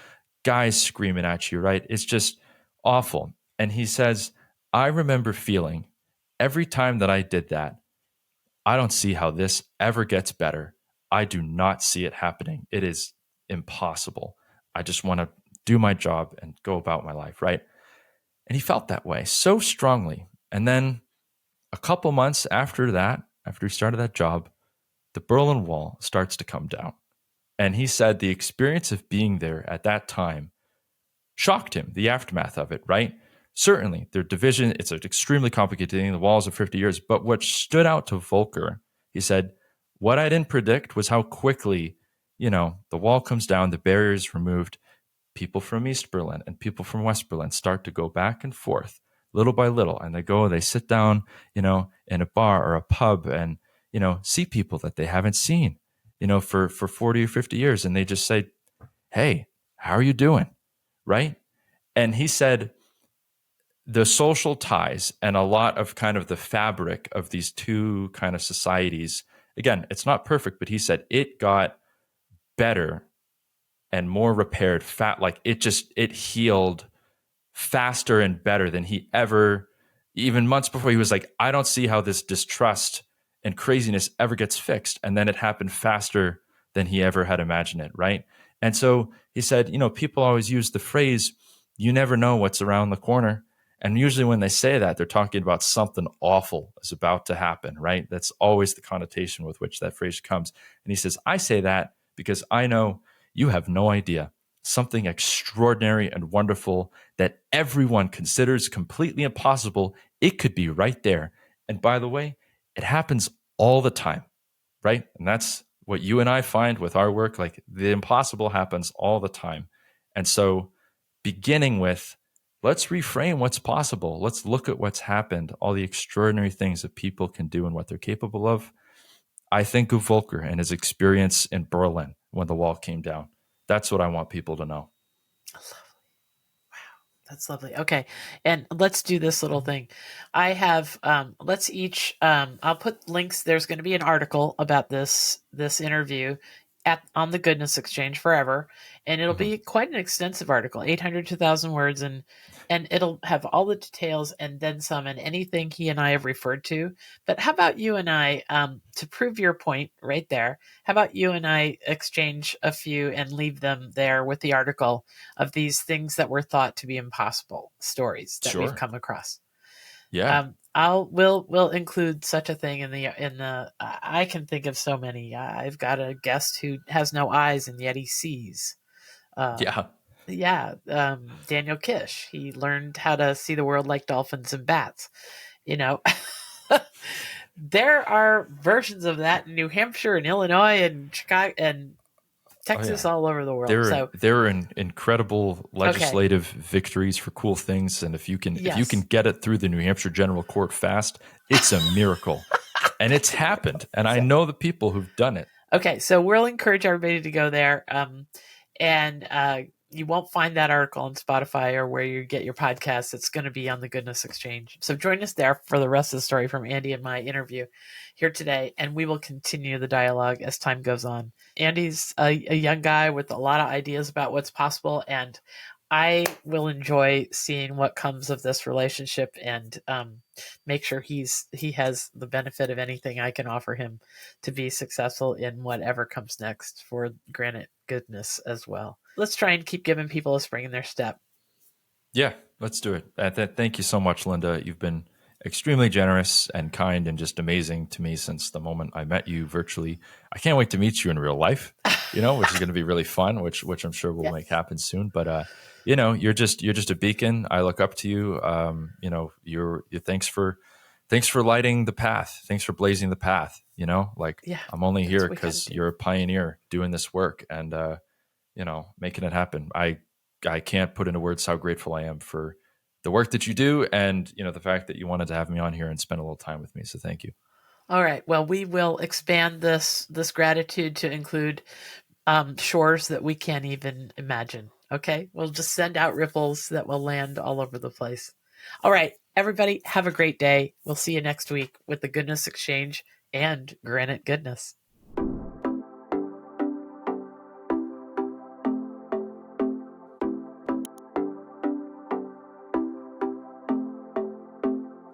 guys screaming at you, right? It's just awful. And he says, I remember feeling every time that I did that, I don't see how this ever gets better. I do not see it happening. It is impossible. I just want to do my job and go about my life, right? And he felt that way so strongly. And then a couple months after that, after he started that job, the Berlin Wall starts to come down. And he said the experience of being there at that time shocked him, the aftermath of it, right? Certainly, their division, it's an extremely complicated thing. The walls are 50 years. But what stood out to Volker, he said, what I didn't predict was how quickly, the wall comes down, the barrier is removed. People from East Berlin and people from West Berlin start to go back and forth little by little. And they sit down, in a bar or a pub and, see people that they haven't seen, for 40 or 50 years. And they just say, hey, how are you doing? right? And he said the social ties and a lot of kind of the fabric of these two kind of societies, again, it's not perfect, but he said it got better and more repaired, like it healed faster and better than he ever, even months before, he was like, I don't see how this distrust and craziness ever gets fixed. And then it happened faster than he ever had imagined it, right? And so he said, people always use the phrase, you never know what's around the corner. And usually when they say that, they're talking about something awful is about to happen, right? That's always the connotation with which that phrase comes. And he says, I say that because I know you have no idea. Something extraordinary and wonderful that everyone considers completely impossible, it could be right there. And by the way, it happens all the time, right? And that's what you and I find with our work. Like, the impossible happens all the time. And so beginning with, let's reframe what's possible. Let's look at what's happened, all the extraordinary things that people can do and what they're capable of. I think of Volker and his experience in Berlin when the wall came down. That's what I want people to know. That's lovely. Okay. And let's do this little thing. I have, let's each, I'll put links. There's going to be an article about this interview on the Goodness Exchange forever. And it'll be quite an extensive article, 800 to 1,000 words. And it'll have all the details and then some, and anything he and I have referred to. But how about you and I, to prove your point right there, how about you and I exchange a few and leave them there with the article of these things that were thought to be impossible stories that we've come across? Yeah. We'll include such a thing in the I can think of so many. I've got a guest who has no eyes and yet he sees. Daniel Kish. He learned how to see the world like dolphins and bats. There are versions of that in New Hampshire and Illinois and Chicago and Texas, all over the world. There are incredible legislative victories for cool things, and if you can get it through the New Hampshire General Court fast, it's a miracle, and it's happened. And I know the people who've done it. Okay, so we'll encourage everybody to go there, and you won't find that article on Spotify or where you get your podcasts. It's going to be on the Goodness Exchange. So join us there for the rest of the story from Andy and my interview here today, and we will continue the dialogue as time goes on. Andy's a young guy with a lot of ideas about what's possible, and I will enjoy seeing what comes of this relationship and make sure he has the benefit of anything I can offer him to be successful in whatever comes next for Granite Goodness as well. Let's try and keep giving people a spring in their step. Yeah, let's do it. Thank you so much, Linda. You've been extremely generous and kind and just amazing to me since the moment I met you virtually. I can't wait to meet you in real life, which is going to be really fun, which I'm sure we'll make happen soon. But, you're just a beacon. I look up to you. Thanks for lighting the path. Thanks for blazing the path. I'm only here because you're a pioneer doing this work and, making it happen. I can't put into words how grateful I am for the work that you do and, the fact that you wanted to have me on here and spend a little time with me. So thank you. All right. Well, we will expand this gratitude to include shores that we can't even imagine. Okay. We'll just send out ripples that will land all over the place. All right. Everybody have a great day. We'll see you next week with the Goodness Exchange and Granite Goodness.